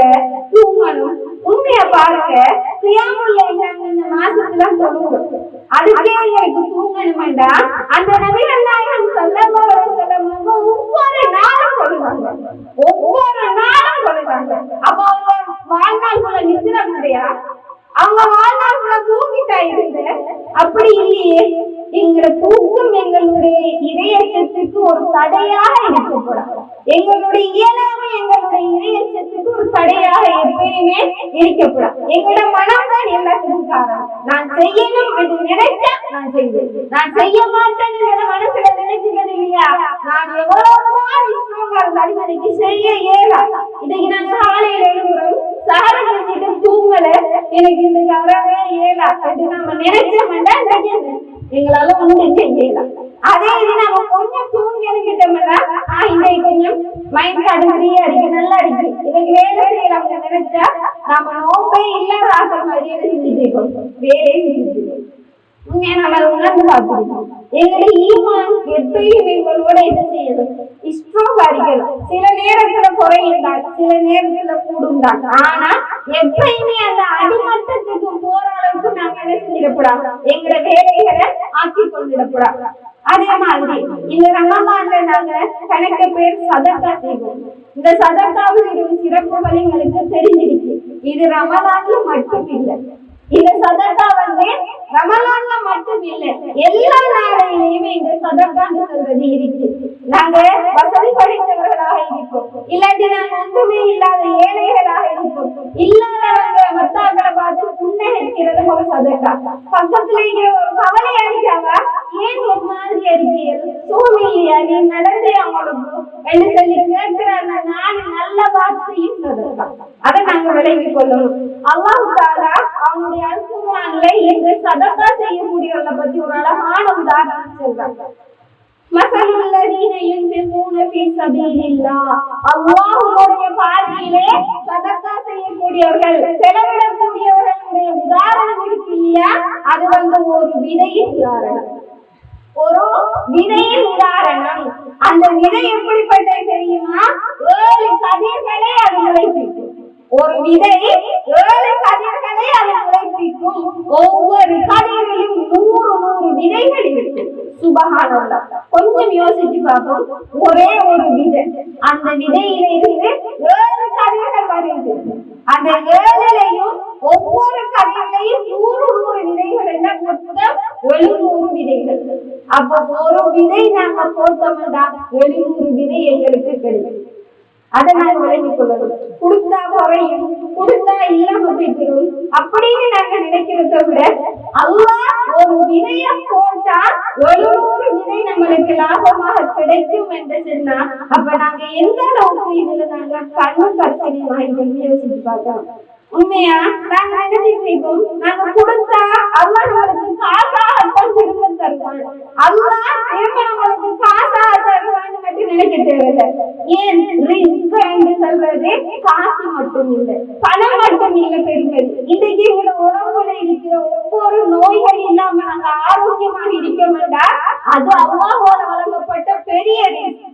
தூங்கணும். உண்மையா பாருங்க, கியாமுல் லைல் இந்த மாசத்துல சொல்லுவோம். அதுக்கே எங்களுக்கு தூங்கணும்டா அந்த நபிகள் நாயகம் ஸல்லல்லாஹு அலைஹி வஸல்லம் ஒவ்வொரு நாளும் சொல்லுவாங்க, ஒவ்வொரு நாளும் சொல்லுவாங்க. அப்ப அவங்க வாழ்நாள் நித்திரம் இல்லையா? அவங்க வாழ்நாள் தூங்கிட்டா இருந்து? அப்படி இல்லையே. எங்களோட தூக்கம் எங்களுடைய இறையச்சத்துக்கு ஒரு தடையாக இருக்கப்படாது. எங்களுடைய இயலாமை எங்களுடைய இறையச்சத்துக்கு ஒரு தடையாக எப்பயுமே இருக்கப்படாது. எங்களோட மனம் தான் எல்லாத்துக்கும் காரணம். நான் செய்யணும் என்று நினைச்சா நான் செய்வேன், நான் செய்ய மாட்டேன் மனசுல நினைச்சுக்கிறது இல்லையா? நான் எவ்வளவுதான் இஷ்டமா இருந்தாலும் எனக்கு செய்ய இயலாது. இன்னைக்கு நாங்க காலையில எழுதுறோம், சாரங்கிட்டு தூங்கல, எனக்கு இன்னைக்கு வரவே இயலா என்று நம்ம நினைச்சோம்னா எங்களால ஒன்று செய்யலாம். அதே இது நம்ம கொஞ்சம் தூங்கி எழுதிட்டோம்னா இன்னைக்கு கொஞ்சம் மைண்ட் அடுப்படியே அடிக்க நல்லா அடிக்கு, இன்னைக்கு வேலை செய்யலாம் நினைச்சா நம்ம நோம்பே இல்லாத ஆக்கிற மாதிரி செஞ்சுட்டு இருக்கோம், வேலையை செஞ்சுட்டு இருக்கோம். உண்மையா நம்ம அதை உணர்ந்து பார்த்துருக்கோம். எங்களுடைய ஈமான் எப்பயும் எங்களோட என்ன செய்யணும்? ஸ்ட்ராங்கா இருக்கணும். சில நேரத்துல குறையுண்டான், சில நேரத்துல கூடுண்டான். ஆனா எப்பயுமே அந்த அடிமட்டத்துக்கு போற அளவுக்கு நாங்க என்ன செஞ்சிடக்கூடாது? எங்களோட வேலைகளை ஆக்கி கொண்டிடக்கூடாது. அதே மாதிரி இந்த ரமலான்ல நாங்க கணக்கு பேர் சதக்கா செய்வோம். இந்த சதக்காவுடைய சிறப்புகள் எங்களுக்கு தெரிஞ்சிருக்கு. இது ரமலான்ல மட்டும் இல்லை. இந்த சதக்கா ரமலான்ல மட்டும் இல்லை, எல்லா நாளையிலுமே இந்த சதக்கான்னு சொல்றது இருக்கு. நாங்க வசதி படைத்தவர்களாக இருப்போம், இல்லாட்டி நாங்க ஒன்றுமே இல்லாத ஏழைகளாக இருப்போம். இல்லாதவங்க மத்தாக்களை பார்த்து புன்னகைக்கிறது ஒரு சதக்கா. பக்கத்துல இருக்கிற ஒரு கவலையா இருக்காங்க, ஏன் ஒரு மாதிரி அறிக்கையல் சோமி இல்லையா, நீ நடந்தே அவங்களுக்கு என்று சொல்லி கேட்கிறாங்க. நான் நல்ல வார்த்தையும் சதக்கா. அதை நாங்க விளங்கி கொள்ளணும். அல்லாஹ் தஆலா அவனுடைய அல்குர்ஆன்ல இந்த சதக்கா செய்யக்கூடியவர்களை பத்தி ஒரு அழகான உதாரணம் சொல்றாங்க. மஸலுல்லதீன யுன்ஃபிகூன ஃபீ ஸபீலில்லாஹ், அல்லாஹ்வுடைய பாதையிலே சதக்கா செய்யக்கூடியவர்கள், செலவிடக்கூடியவர்களுடைய உதாரணம் இருக்கு இல்லையா? அது ஒரு விதையின் உதாரணம், ஒரு விதையின் உதாரணம். அந்த விதை எப்படிப்பட்டது தெரியுமா? 7 கதிர்களை அது முளைப்பிக்கும். ஒரு விதை 7 கதிர்களை அது முளைப்பிக்கும். ஒவ்வொரு கதிரிலும் 100 விதைகள் இருக்கு. சுபஹானல்லாஹ். கொஞ்சம் யோசிச்சு பார்ப்போம். ஒரே ஒரு விதை, அந்த விதையில இருந்து 7 கதிர்கள் வருது. அந்த 7லையும் ஒவ்வொரு கதிரையும் 100 விதைகள் என்ன, மொத்தம் 700 விதைகள். அப்ப ஒரு விதை நாங்க போட்டோம்னா 700 விதை எங்களுக்கு கிடைக்கும். அதை நாங்க விளங்கிக் கொள்ளணும். கொடுத்தா குறையும், கொடுத்தா இல்லாம போய்க்கிறோம் அப்படின்னு நாங்க நினைக்கிறத விட, அல்லாஹ் ஒரு விதைய போட்டா 700 விதை நம்மளுக்கு லாபமாக கிடைக்கும் என்று சொன்னா, அப்ப நாங்க எந்த அளவுக்கு இதுல நாங்க கண்ணு கற்பனை யோசிச்சு பார்க்கிறோம். உண்மையா நாங்க நினைச்சிருக்கோம், நாங்க கொடுத்தா அல்லாஹ் நம்மளுக்கு காசாகத்தான் திரும்ப தருவான், அல்லாஹ் திரும்ப நம்மளுக்கு காசாக தருவான்னு மட்டும் நினைக்க தேவையில்லை. ஏன் ரிஸ்க் என்று சொல்றது காசு மட்டும் இல்லை, பணம் மட்டும் இல்லை பெருமதி. இன்னைக்கு எங்களோட உடம்புல இருக்கிற ஒவ்வொரு நோய்கள் இல்லாம நாங்க ஆரோக்கியமாக இருக்க வேண்டாம், அது அல்லாஹ்வால வழங்கப்பட்ட பெரிய ரிஸ்க்.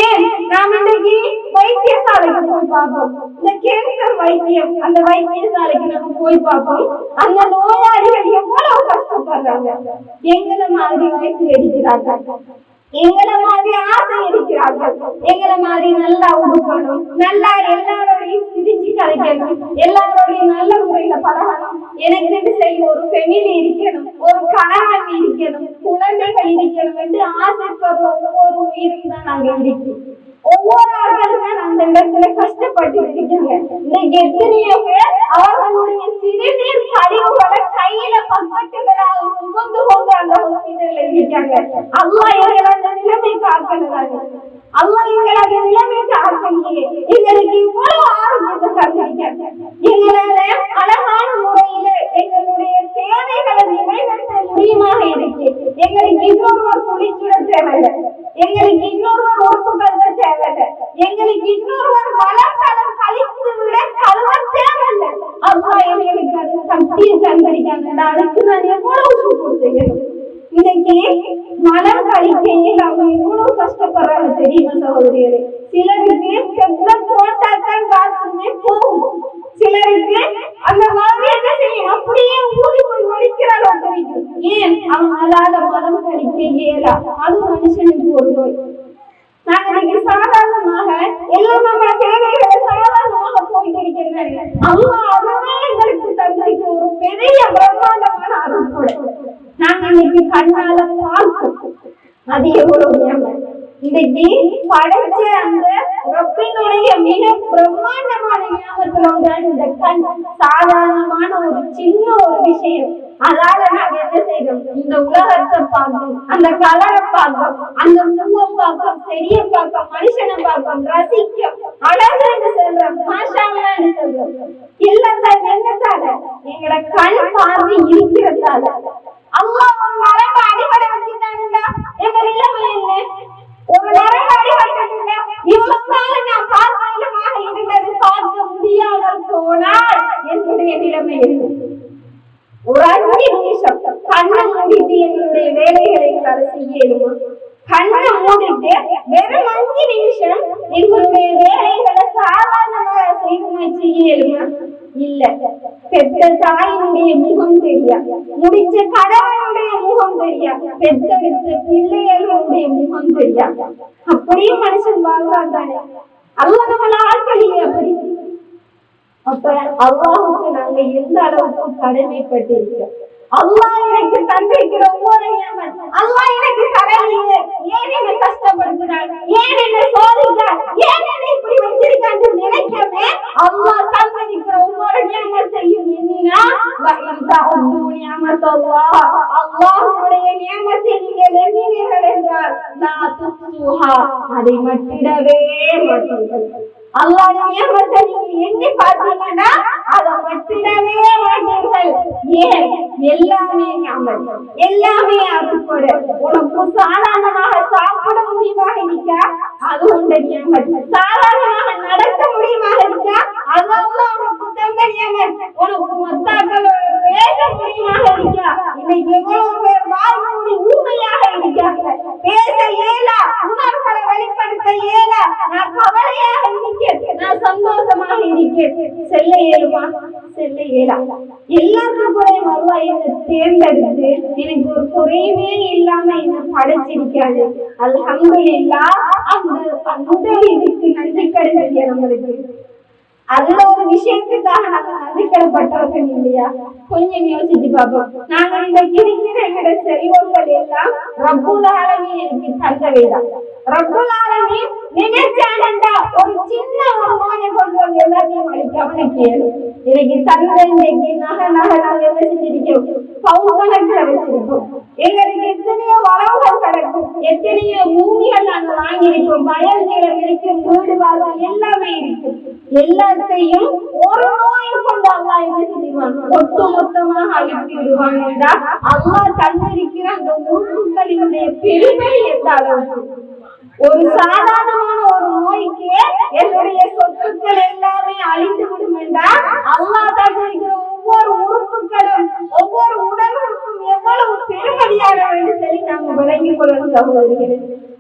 ஏன் நாம இன்னைக்கு வைத்தியசாலைக்கு போய் பார்ப்போம், இந்த கேன்சர் வைத்தியம், அந்த வைத்தியசாலைக்கு நம்ம போய் பார்ப்போம், அந்த நோயாளிகள் எவ்வளவு கஷ்டப்படுறாங்க. எங்களை மாதிரி வயசு எடுக்கிறாங்க, எங்களை மாதிரி ஆசை இருக்கிறார்கள், எங்களை மாதிரி நல்லா உடுக்கணும், நல்லா எல்லாரோடையும் சிரிச்சு கலைக்கணும், எல்லாரோடையும் நல்ல முறையில பழகணும், எனக்கு செய்ய ஒரு ஃபெமிலி இருக்கணும், ஒரு கணவன் இருக்கணும், குழந்தைகள் இருக்கணும் என்று ஆசைப்படுற ஒவ்வொரு உயிரும் தான் நாங்க இருக்கோம். ஒவ்வொரு ஆள்களும் தான் அந்த இடத்துல கஷ்டப்பட்டு இருக்காங்க. இன்னைக்கு எத்தனையோ பேர் அவர்களுடைய சிறுநீர் கழிவுகளை கையில பக்கத்துகளாக சுமந்து கொண்டு அந்த ஹாஸ்பிட்டல்ல இருக்காங்க. அல்லாஹ் எங்களை அந்த நிலைமைக்கு ஆக்கணுறாங்க, அல்லாஹ் எங்களை அந்த நிலைமைக்கு ஆக்கலையே. எங்களுக்கு இவ்வளவு ஆரோக்கியத்தை தந்திருக்காங்க, எங்களால அழகான முறையில எங்களுடைய தேவைகளை நிறைவேற்ற முடியுமாக இருக்கு. எங்களுக்கு இன்னொருவர் குளிச்சுட தேவையில்லை, எங்களுக்கு இன்னொருவர் உறுப்புகள் தேவையில்லை, எங்களுக்கு இன்னொருவர் வளர்த்தலம் கழித்து விட கழுவ தேவையில்லை. அல்லாஹ் எங்களுக்கு அது சக்தியை தந்திருக்காங்க. அதுக்கு நான் எவ்வளவு சூப்பர் செய்யணும். இன்னைக்கு மலம் கழிக்கையில் அவங்க எவ்வளவு கஷ்டப்படுறாங்க தெரியுமா சகோதரிகளே? சிலருக்கு டெப்லெட் போட்டாதான் பாத்ரூமே போகும், சிலருக்கு அந்த மாதிரி என்ன செய்யும், அப்படியே ஊறி போய் மடிக்கிற அளவுக்கு தெரியும். ஏன் அவங்களால மலம் கழிக்க இயலா, அது மனுஷனுக்கு ஒரு நோய். நாங்க இன்னைக்கு சாதாரணமாக எல்லாம் நம்ம தேவைகளை சாதாரணமாக போயிட்டு இருக்கிறாங்க. அல்லாஹ் அதுவே எங்களுக்கு தந்திருக்கிற ஒரு பெரிய பிரம்மாண்டமான அருள்கொடை. நாங்க இன்னைக்கு கண்ணால பார்ப்போம், அது எவ்வளவு நியமம். இன்னைக்கு படைச்ச அந்த ரப்பினுடைய மிக பிரம்மாண்டமான நியமத்துல ஒன்றான இந்த கண் சாதாரணமான ஒரு சின்ன ஒரு விஷயம். அதால நாங்க என்ன செய்யறோம், இந்த உலகத்தை பார்க்கணும், அந்த கலரை பார்க்கணும், அந்த பூவை பார்க்கணும், செடியை பார்க்கணும், மனுஷனை பார்க்கணும், ரசிக்கும், அழகு என்று சொல்றோம், மாஷான்னு சொல்றோம். இல்லத்தால் என்னத்தால, எங்களோட கண் பார்வை இருக்கிறதால. அல்லாஹ் ஒரு நரம்பு அடிப்படை வச்சுட்டானுடா, எங்க நிலைமை என்ன? ஒரு நரம்பு அடிபட்டுட்டா இவ்வளவு நாள் நான் பார்க்காம இருந்தது பார்க்க முடியாமல் போனால் என்னுடைய நிலைமை இருக்கும். ஒரு 5 நிமிஷம் கண்ணை மூடிட்டு எங்களுடைய வேலைகளை எங்களால் செய்யணுமா? கண்ணை மூடிட்டு வெறும் 5 நிமிஷம் எங்களுடைய வேலைகளை சாதாரணமாக செய்யணுமா? இல்ல. பெற்ற தாயினுடைய முகம் தெரியா, முடிச்ச கணவனுடைய முகம் தெரியா, பெற்றெடுத்த பிள்ளைகளுடைய முகம் தெரியா, அப்படியும் மனுஷன் வாழ்வான் தானே. அல்லாஹ் நம்மள ஆட்களியே அப்படி. அப்ப அல்லாஹுக்கு நாங்க எந்த அளவுக்கு கடமைப்பட்டிருக்கிறோம். அல்லாஹ் எனக்கு தந்திருக்கிற ஒவ்வொரு நியமத், அல்லாஹ் எனக்கு தரலையே, ஏன் என்ன கஷ்டப்படுத்துறான், ஏன் என்ன சோதிக்கிறான், ஏன் என்ன இப்படி வச்சிருக்கான்னு நினைக்கவே அல்லாஹ் தந்திருக்கிற ஒவ்வொரு நியமத்தையும் எண்ணினா அல்லாஹ்வுடைய நியமத்தை நீங்கள் எண்ணினீர்கள் என்றால் அதை மட்டிடவே மாட்டீர்கள். அல்லாஹ் நியமத்தை நீங்க எண்ணி பார்த்தீங்கன்னா அதை மட்டிடவே மாட்டீர்கள். ஏன்? எல்லாமே ஞாபகம், எல்லாமே அருள்கொடை. உனக்கு சாதாரணமாக சாப்பிட முடியுமாக இருக்கா, அது உண்ட ஞாபகம். சாதாரணமாக நடக்க முடியுமாக இருக்கா, அதெல்லாம் உனக்கு தந்த ஞாபகம். உனக்கு மத்தாக்களோட பேச முடியுமாக இருக்கா, இன்னைக்கு எவ்வளவு பேர் வாழ்வோடு ஊமையாக இருக்காங்க, பேச இயலா, உணர்வுகளை வெளிப்படுத்த இயலா, நான் கவலையாக இருக்கேன், நான் சந்தோஷமாக இருக்கேன், செல்ல இயலுமா? செல்ல இயலா. எல்லாத்துக்கும் கூட அல்லாஹ் என்னை தேர்ந்தெடுத்து எனக்கு ஒரு குறைவே இல்லாம என்ன படைச்சிருக்காரு. அல்ஹம்துலில்லாஹ். அந்த இதுக்கு நன்றி கடன் நம்மளுக்கு. அதுல ஒரு விஷயத்துக்காக நாங்க நன்றிக்கப்பட்டவர்கள் இல்லையா? கொஞ்சம் யோசிச்சு பார்ப்போம். நாங்க இந்த இருக்கிற எங்களோட செல்வங்கள் எல்லாம் ரப்புல் ஆலமீன் எனக்கு தந்தவைதான். ரப்புல் ஆலமீன் நினைச்சானண்டா ஒரு சின்ன ஒரு நோயை கொண்டு வந்து எல்லாத்தையும் அழிக்காம கேளு. எனக்கு தந்த இன்னைக்கு நகை நாங்க என்ன செஞ்சிருக்கோம்? பவுன்கணக்குல வச்சிருக்கோம். எங்களுக்கு எத்தனையோ வளங்கள் கிடக்கும், எத்தனையோ பூமிகள் நாங்க வாங்கியிருக்கோம், வயல் நிலம் இருக்கும், வீடு வாசல் எல்லாமே இருக்கு. எல்லாத்தையும் ஒரு நோயை கொண்டு அல்லாஹ் என்ன செய்வான்? ஒட்டு மொத்தமாக அழித்து விடுவான் என்றால் அல்லாஹ் தந்திருக்கிற அந்த உறுப்புகளினுடைய பெருமை எந்த அளவுக்கு? ஒரு சாதாரணமான ஒரு நோய்க்கு என்னுடைய சொத்துக்கள் எல்லாமே அழித்து விடும் என்றால் அல்லாஹ் தந்திருக்கிற ஒவ்வொரு உறுப்புகளும் ஒவ்வொரு உடல் உறுப்பும் எவ்வளவு பெருமதியானவை என்று சொல்லி நாங்கள் விளங்கிக் கொள்ளணும் சகோதரிகளே.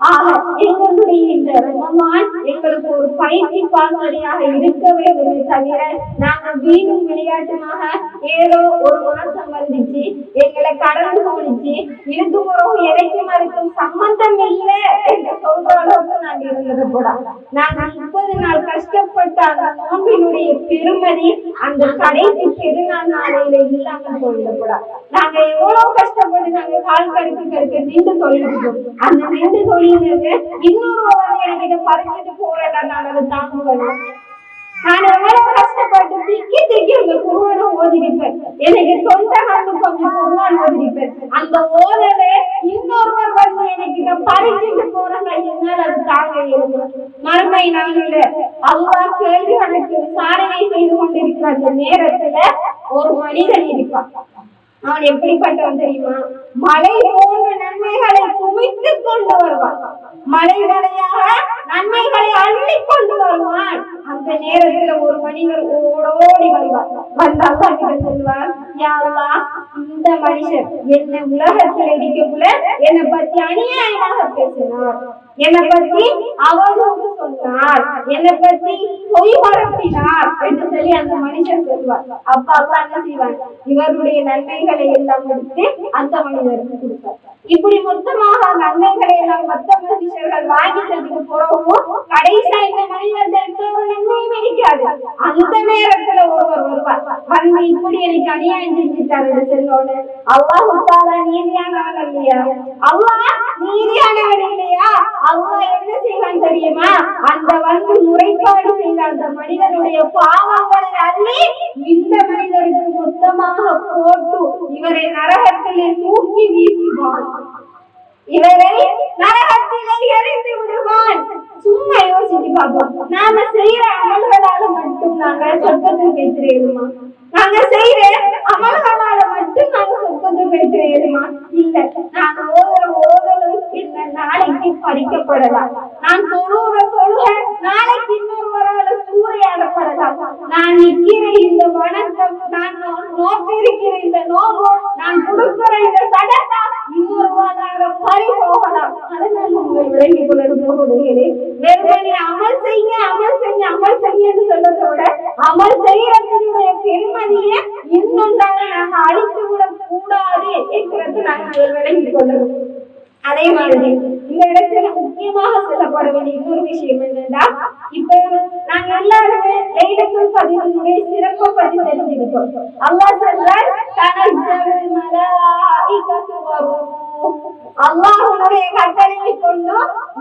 ஆக எங்களுடைய இந்த ரமலான் எங்களுக்கு ஒரு பயிற்சி பாசறையாக இருக்க வேண்டுமே தவிர நாங்கள் வீணும் விளையாட்டுமாக ஏதோ ஒரு மாசம் வந்துச்சு எங்களை கடந்து போனிச்சு இதுக்கு பிறகு எனக்கும் அதுக்கும் சம்பந்தம் இல்லை என்று சொல்ற அளவுக்கு நாங்கள் இருந்தது கூட. நாங்கள் 30 நாள் கஷ்டப்பட்ட அந்த நோம்பினுடைய பெருமதி அந்த கடைசி பெருநாள் நாளையில இல்லாமல் போயிடக்கூடாது. நாங்க எவ்வளவு கஷ்டப்பட்டு நாங்க கால் கடுக்க நின்று தொழில் அந்த நின்று தொழில் இன்னொரு என்கிட்ட பறிச்சுட்டு போறேன். நான் அதை தாங்குவேன். நான் எவ்வளவு கஷ்டப்பட்டு திக்கி அந்த குருவான ஓதிருப்பேன். எனக்கு சொந்த நாட்டு கொஞ்சம் குருவான் ஓதிருப்பேன். அந்த ஓதலை இன்னொருவர் வந்து என்கிட்ட பறிச்சுட்டு போறேன். என்னால் அது தாங்க இயலும். மறுமை நாளில அல்லாஹ் கேள்விகளுக்கு விசாரணை செய்து கொண்டிருக்கிற அந்த நேரத்துல ஒரு மனிதன் இருப்பான். அவன் எப்படிப்பட்டவன் தெரியுமா? மழை போன்ற நன்மைகளை குவித்துக் கொண்டு வருவான். மழை மழையாக நன்மைகளை அள்ளி கொண்டு வருவான். அந்த நேரத்துல ஒரு மனிதர் ஓடோடி வருவார். வந்து அல்லாஹ் கிட்ட சொல்வார், யா அல்லாஹ், இந்த மனுஷர் என்னை உலகத்தில் இருக்கக்குள்ள என்னை பத்தி அநியாயமாக பேசினார், என்னை பத்தி அவதூறு சொன்னார், என்னை பத்தி பொய் பரப்பினார் என்று சொல்லி அந்த மனுஷன் சொல்வார். அப்ப அல்லாஹ் என்ன செய்வார்? இவருடைய நன்மைகளை எல்லாம் எடுத்து அந்த மனிதருக்கு கொடுப்பார். இப்படி மொத்தமாக நன்மைகளை எல்லாம் மற்ற மனுஷர்கள் வாங்கிட்டதுக்கு பிறகு கடைசியா இந்த மனிதர்களுக்கு ஒரு நன்மையும் இருக்காது. அந்த நேரத்துல ஒருவர் வருவார். வந்து இப்படி எனக்கு அநியாயம் செஞ்சுட்டாரு செல்லோன்னு அல்லாஹ் தாலா நீதியானவன் இல்லையா? அல்லாஹ் நீதியானவன் இல்லையா? அல்லாஹ் என்ன செய்வான் தெரியுமா? அந்த வந்து முறைப்பாடு செய்த அந்த மனிதனுடைய பாவங்களை அள்ளி இந்த மனிதருக்கு மொத்தமாக போட்டு இவரை நரகத்திலே தூக்கி வீசுவான். இவரை நரகத்திலே எரிந்து விடுவான். சும்மா யோசிச்சு பார்ப்போம். நாம செய்யற அமல்களால மட்டும் நாங்க சொர்க்கத்துக்கு பேசுறேமா? நாங்க செய்யற அமல்களால மட்டும் நாங்க சொர்க்கத்துக்கு பேசுறேமா? இல்ல. நான் ஓதலும் என்ன நாளைக்கு பறிக்கப்படலாம். நான் தொழுற தொழுகை நாளைக்கு இன்னொருவரால சூறையாடப்படலாம். நான் நிற்கிற இந்த வணக்கம், நான் நோக்கிருக்கிற இந்த நோம்பு, நான் கொடுக்கிற இந்த சடங்கா இன்னொருவரால பறி போகலாம். அதனால் உங்கள் விளங்கிக் கொள்ள சகோதரிகளே, வெறுமனே அமல் செய்ய அமல் செய்ய அமல் செய்யன்னு சொல்றதை விட அமல் செய்யறதுடைய பெருமதியை இன்னொன்றாக நாங்க அழித்து விடக் கூடாது என்கிறது நாங்கள் விளங்கிக் கொள்ளணும். அதே மாதிரி இந்த இடத்துல முக்கியமாக சொல்லப்பட வேண்டிய இன்னொரு விஷயம் என்னன்னா, இப்ப நாங்க எல்லாருமே லைலத்துல் கத்ருடைய சிறப்பை பத்தி தெரிஞ்சிருக்கோம். அல்லாஹ் சொல்றார், தனஸ்ஸலுல் மலாயிகத்து வர்ரூஹ். அல்லாஹ்வுடைய கட்டளையை கொண்டு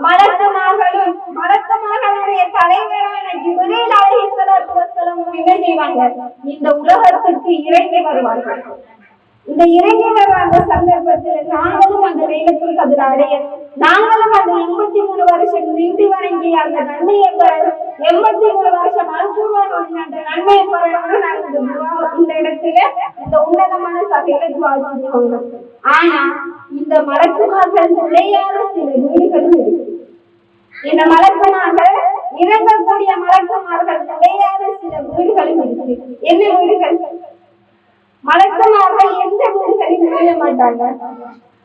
மலக்குமார்களுடைய தலைவரான ஜிப்ரீல் அலைஹிஸ்ஸலாத்து வஸ்ஸலாம் என்ன செய்வாங்க? இந்த உலகத்துக்கு இறங்கி வருவார்கள். இந்த இறங்கி வர அந்த சந்தர்ப்பத்தில் நாங்களும் அந்த லைலத்துல் கத்ர் அடைய, நாங்களும் அந்த 83 வருஷம் நின்று வணங்கிய அந்த நன்மையை பெறணும், 83 வருஷம் அல்குர்ஆன் அந்த நன்மையை பெறணும்னு நாங்கள் இந்த இடத்துல இந்த உன்னதமான சபையில துஆ செய்வோம். ஆனா இந்த மலக்குமார்கள் நுழையாத சில வீடுகளும் இருக்கு. இந்த மலக்குமார்கள் இறங்கக்கூடிய மலக்குமார்கள் நுழையாத சில வீடுகளும் இருக்கு. என்ன வீடுகள்? மலக்குமார்கள் எந்த வீடுகளில் நுழைய மாட்டாங்க.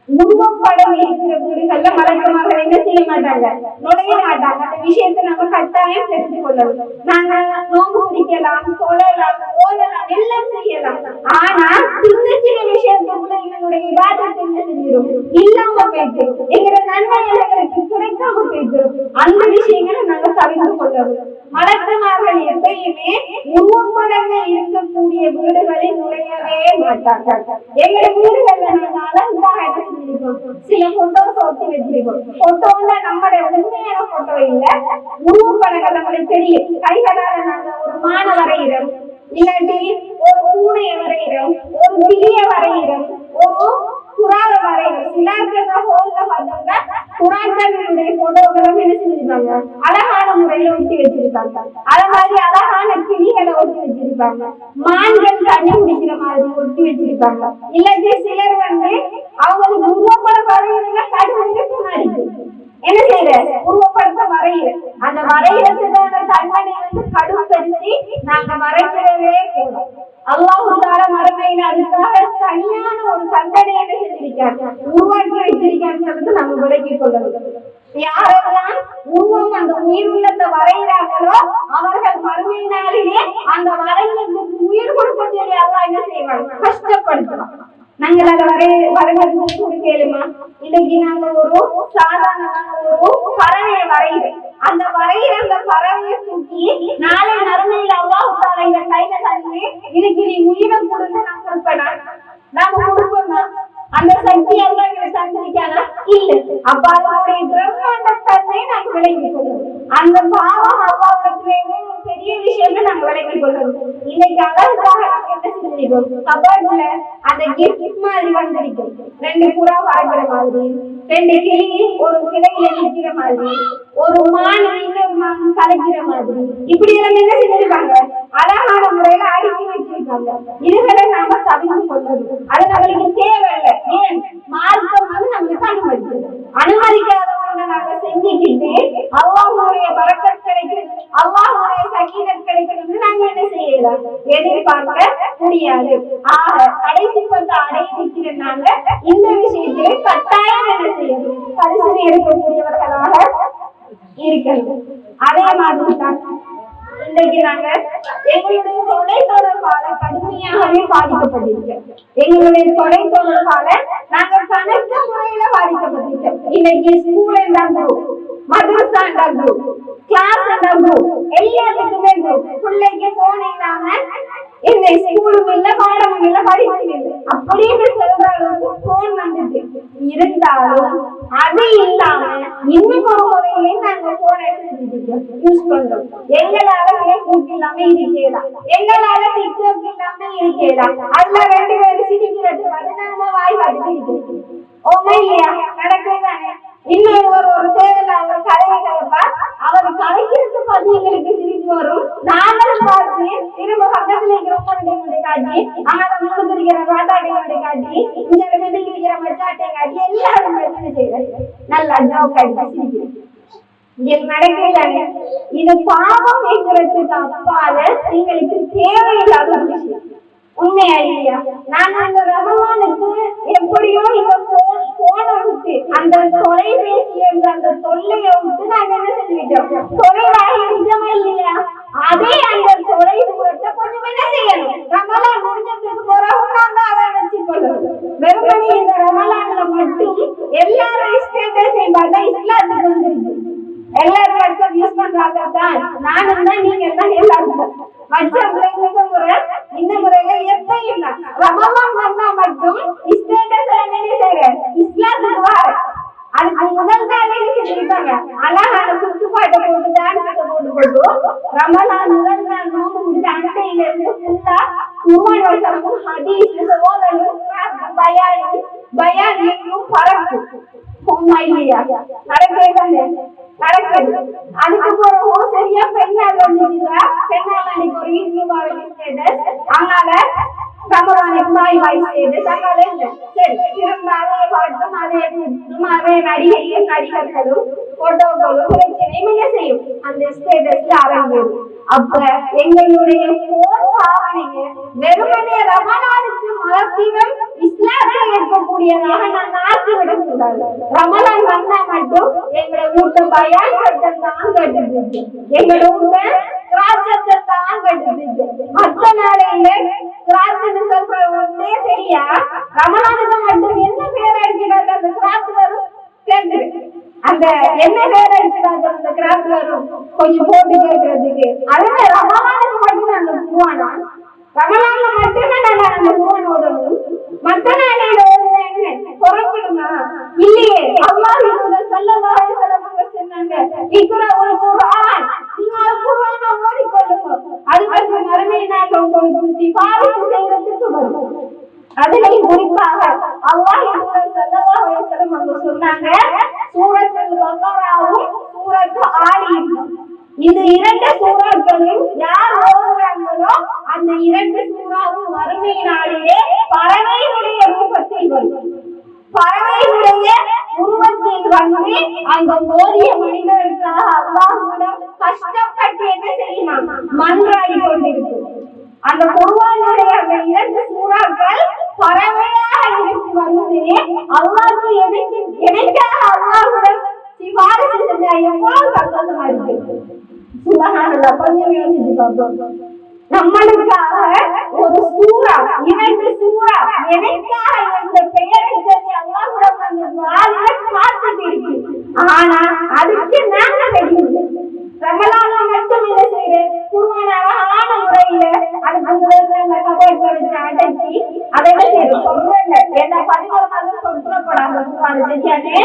உருவப்படம் இருக்கிற வீடுகள்ல மலக்குமார்கள் என்ன செய்ய மாட்டாங்க, நுழைய மாட்டாங்க. அந்த விஷயத்தை நம்ம கட்டாயம் தெரிஞ்சு கொள்ளணும். நாங்க நோம்பு பிடிக்கலாம், தொழலாம், ஓதலாம், எல்லாம் செய்யலாம். ஆனா சின்ன சின்ன விஷயத்துக்குள்ள எங்களுடைய விவாதத்தை என்ன செஞ்சிடும், இல்லாம போயிட்டு எங்களோட நன்மைகளுக்கு கிடைக்காம போயிட்டு அந்த விஷயங்களை நாங்க தவிர்த்து கொள்ளணும். மலக்குமார்கள் எப்பயுமே உருவப்படங்கள் இருக்கக்கூடிய வீடுகளில் நுழையவே மாட்டார்கள். எங்களுடைய வீடுகள்ல நாங்க அழகாக சில போட்டோஸ் ஒட்டி வச்சிருக்கோம். போட்டோல நம்மளுடைய உண்மையான போட்டோ இல்ல, உருவப்படங்கள் நம்மளுக்கு தெரியும். கைகளால நாங்க ஒரு மான வரைகிறோம், இல்லாட்டி ஒரு பூனையை வரைகிறோம், ஒரு கிளிய வரைகிறோம், ஒரு புறாவை வரைகிறோம். சிலாக்கள் ஹோல்ல பார்த்தோம்னா புறாக்களுடைய போட்டோக்களும் என்ன செஞ்சிருப்பாங்க, அழகான முறையில ஒட்டி வச்சிருப்பாங்க. அத மாதிரி அழகான கிளிகளை ஒட்டி வச்சிருப்பாங்க. மான்கள் தண்ணி குடிக்கிற மாதிரி ஒட்டி வச்சிருப்பாங்க. இல்லாட்டி சிலர் அவங்களுக்கு உருவப்படம் வரைகிறதுனா கடுமைக்கு மாறிக்கு என்ன செய்யற, உருவப்படத்தை வரைகிற அந்த வரைகிறதுக்கான தன்மையை கடுப்படுத்தி நாங்க மறைக்கிறவே கூடும். அல்லாஹ் மறுமையில அதுக்காக தனியான ஒரு தண்டனையை செஞ்சிருக்காங்க, உருவாக்கி வைத்திருக்கான்னு சொல்லிட்டு நம்ம விளக்கிக் கொள்ளணும். யாரெல்லாம் உருவம் அந்த உயிர் உள்ளத்தை வரைகிறாங்களோ அவர்கள் மறுமை நாளிலே அந்த வரைகிறதுக்கு உயிர் கொடுக்க சொல்லி அல்லாஹ் என்ன செய்வாங்க, கஷ்டப்படுத்தலாம். நாங்கள் அதை வரைகிறதுக்கு கொடுக்கலுமா? இன்னைக்கு நாங்க ஒரு சாதாரணமான ஒரு பறவையை வரைகிறோம். அந்த வரைகிற அந்த பறவையை தூக்கி நாளை மறுமையில் அல்லாஹ் இந்த கையில தண்ணி இதுக்கு நீ உயிரை கொடுத்து நான் கொடுப்பேனா? நாம கொடுப்போமா? அந்த சக்தி எல்லாம் எங்களை தந்திருக்கானா? இல்ல. அப்ப அதனுடைய பிரம்மாண்ட தன்மை நாங்க விளங்கிக் கொள்ளணும். அந்த பாவம் அல்லாஹ்விடத்திலே ஒரு பெரிய விஷயம்னு நாங்க விளங்கிக் கொள்ளணும். இன்னைக்கு அழகுக்காக நாங்க என்ன செஞ்சிருக்கோம், கபர்ல அந்த கிஃப்ட் மாதிரி வந்திருக்கோம். 2 புறா வரைகிற மாதிரி, 2 கிளி ஒரு கிளையில நிற்கிற மாதிரி, ஒரு மான் இன்னொரு மான் கலைக்கிற மாதிரி, இப்படி எல்லாம் என்ன செஞ்சிருக்காங்க, அழகான முறையில அடுக்கி வச்சிருக்காங்க. இதுகளை நாம தவிர்த்து கொள்ளணும். அது நம்மளுக்கு தேவையில்லை. ஏன் மார்க்கம் நம்மளுக்கு அனுமதிக்காதவங்க நாங்க செஞ்சுக்கிட்டு அல்லாஹ்வுடைய பரக்கத் கிடைக்கிறது, அல்லாஹ்வுடைய சகீனத் கிடைக்கிறது நாங்க என்ன செய்யலாம், எதிர்பார்க்க முடியாது. ஆக கடைசி பத்து அடைய நிற்கிறனால இந்த விஷயத்திலே கட்டாயம் என்ன செய்யணும், பரிசீலனை எடுக்கக்கூடியவர்களாக இருக்கணும். அதே மாதிரி தான் இன்றைக்கு நாங்க எங்களுடைய தொலை தொடர்பால கடுமையாகவே பாதிக்கப்பட்டிருக்கோம். எங்களுடைய தொலை தொடர்பால நாங்க கணக்க முறையில பாதிக்கப்பட்டிருக்கோம். இன்னைக்கு ஸ்கூல் என்ற குரூப், மதரசா என்ற குரூப், கிளாஸ் என்ற குரூப், எல்லாத்துக்குமே குரூப். பிள்ளைக்கு போன் இல்லாம இந்த ஸ்கூலும் இல்ல, பாடமும் இல்ல, படிப்பும் இல்லை அப்படின்னு சொல்ற அளவுக்கு போன் வந்துட்டு இருந்தாலும் அது இல்லாம இன்னும் ஒரு முறையிலே நாங்க போன் எடுத்து யூஸ் பண்றோம். எங்களால பேஸ்புக் இல்லாம இருக்கலாம், எங்களால டிக்டாக் இல்லாம இருக்கலாம். அதுல 2 பேரும் சிரிக்கிறது வந்து நாம வாய் பார்த்துட்டு இருக்கிறோம். ஓமா இல்லையா? நடக்குதானே? இன்னொரு ஒரு தேவையில்ல அவர் கதையை கதைப்பா, அவர் கதைக்கிறது பார்த்து எங்களுக்கு சிரிப்பு வரும். நாங்களும் பார்த்து திரும்ப பக்கத்துல இருக்கிற காட்டி, ஆனா முழுக்க இருக்கிற ராட்டாட்டையோட காட்டி, இந்த இடத்துல இருக்கிற மச்சாட்டை காட்டி எல்லாரும் என்ன செய்யறது, நல்லா ஜோக் அடிச்சு சிரிக்கிறோம். நடக்கலாங்க. இது பாவம் என்கிறதுக்கு அப்பால எங்களுக்கு தேவையில்லாத ஒரு விஷயம். உண்மையா இல்லையா? நாங்க அந்த ரமலானுக்கு எப்படியோ இந்த போனை விட்டு அந்த தொலைபேசி என்ற அந்த தொல்லையை விட்டு நாங்க என்ன செஞ்சுட்டோம், தொலைவாக இருக்கமா இல்லையா? அதே அந்த தொலை தூரத்தை கொஞ்சம் என்ன செய்யணும், ரமலான் முடிஞ்சதுக்கு பிறகு நாங்க அதை வச்சு கொள்ளணும். வெறுமனே இந்த ரமலான்ல மட்டும் எல்லாரும் ஸ்டேட்டஸை பார்த்தா இஸ்லாத்துக்கு வந்துருக்கு. எல்லாரும் வாட்ஸ்அப் யூஸ் பண்றாங்க தான், நானும் தான், நீங்க எல்லாம் எல்லாரும் வாட்ஸ்அப்ல இந்த முறையில எப்பயும் ரமலான் வந்தா மட்டும் ஸ்டேட்டஸ் என்ன செய்யற, இஸ்லாத்துக்கு வா. அதுக்கு முதல் நாளே செஞ்சிருக்காங்க, அழகான குத்துப்பாட்டை போட்டு டான்ஸ் போட்டு ரமலான் முதல் நாள் நோம்பு முடிஞ்ச அண்டையில இருந்து ஃபுல்லா குர்ஆன் வசனமும் ஹதீஸ் ஓதலும் பயானும் பரப்பு. உண்மை இல்லையா? நடக்குது. அதுக்கு பிறகு சரியா பெண்ணால் வந்துச்சுங்களா, பெண்ணால் அன்னைக்கு ஒரு யூடியூப் ஸ்டேட்டஸ், அதனால ரமலானுக்கு பாய் ஸ்டேட்டஸ், அதனால இல்லை சரி திரும்ப அதே பாட்டும் அதே அதே நடிகையும் நடிகர்களும் போட்டோக்களும் பிரச்சனையும் என்ன செய்யும், அந்த ஸ்டேட்டஸ்ல அரங்கேறும். அப்ப எங்களுடைய போர் பாவனையை வெறுமனே ரமலானுக்கு மாத்திரம் இஸ்லாத்தில் இருக்கக்கூடிய கூடியதாக நாங்க ஆக்கிவிடக் கூடாது. ரமலான் வந்தா மட்டும் எங்களோட வீட்டு பயான் சத்தம் தான் கட்டுது, எங்களோட வீட்டை கிராச்சத்தை தான் கட்டுது. மற்ற நாளையில கிராச்சுன்னு சொல்ற ஒன்றே தெரியா, ரமலானுக்கு மட்டும் என்ன பேர் அடிச்சுடாது அந்த கிராச் வரும் கேக்குது. அந்த என்ன பேர் அடிச்சுடாது அந்த கிராச் வரும் கொஞ்சம் போட்டு கேட்கறதுக்கு. அதனால ரமலானுக்கு மட்டும் அந்த குருவானா, ரமலான்ல மட்டும்தான் நாங்க அந்த குருவான் ஓதணும். மற்ற நாளையில ஓதுவேன்னு குறைக்கணுமா? இல்லையே. அல்லாஹ் ஸல்லல்லாஹு அலைஹி வஸல்லம் சொன்னாங்க, இக்ராஉல் குர்ஆன், நீங்க குர்ஆனை ஓதிக்கொள்ளுங்க, அது வந்து மறுமை நாள்ல உங்களுக்கு சிபாரிசு செய்யறதுக்கு வரும். அதுலயும் குறிப்பாக அல்லாஹ் ஸல்லல்லாஹு அலைஹி வஸல்லம் சொன்னாங்க, சூரத்துல் பக்ராவும் சூரத்துல் ஆலி இம்ரான், இந்த இரண்டு சூறாக்களும் யார் ஓதுறாங்களோ அந்த இரண்டு சூறாவும் மறுமை நாளிலே பறவைகளுடைய ரூபத்தில் வரும். பறவைகளுடைய உருவத்தில் வந்து அந்த ஓதிய மனிதர்களுக்காக அல்லாஹ்விடம் கஷ்டப்பட்டு என்ன செய்யுமா மன்றாடி கொண்டிருக்கும். அந்த குர்ஆனுடைய அந்த இரண்டு சூறாக்கள் பறவையாக எடுத்து வந்து அல்லாஹ்வுக்கு எனக்காக அல்லாஹ்விடம் சிபாரிசு செஞ்சா எவ்வளவு சந்தோஷமா இருக்கு. சுப்ஹானல்லாஹ், கொஞ்சம் யோசிச்சு பார்ப்போம். நம்மளுக்காக ஒரு சூறா, இரண்டு சூறா எனக்காக இந்த பெயரை சொல்லி அல்லாஹ்விடம் அந்த துஆவை காத்துட்டு இருக்கு. ஆனா அதுக்கு நாங்க வெளியில ரமலான்ல மட்டும் என்ன செய்யறேன், குர்ஆன் அழகான முறையில அதுக்கு அந்த கபோர்ட்ல வச்சு அடைச்சி அதை சொல்றேன். ஏன்னா 11 மாதம் சொல்றப்படாத குர்ஆன் செஞ்சானே,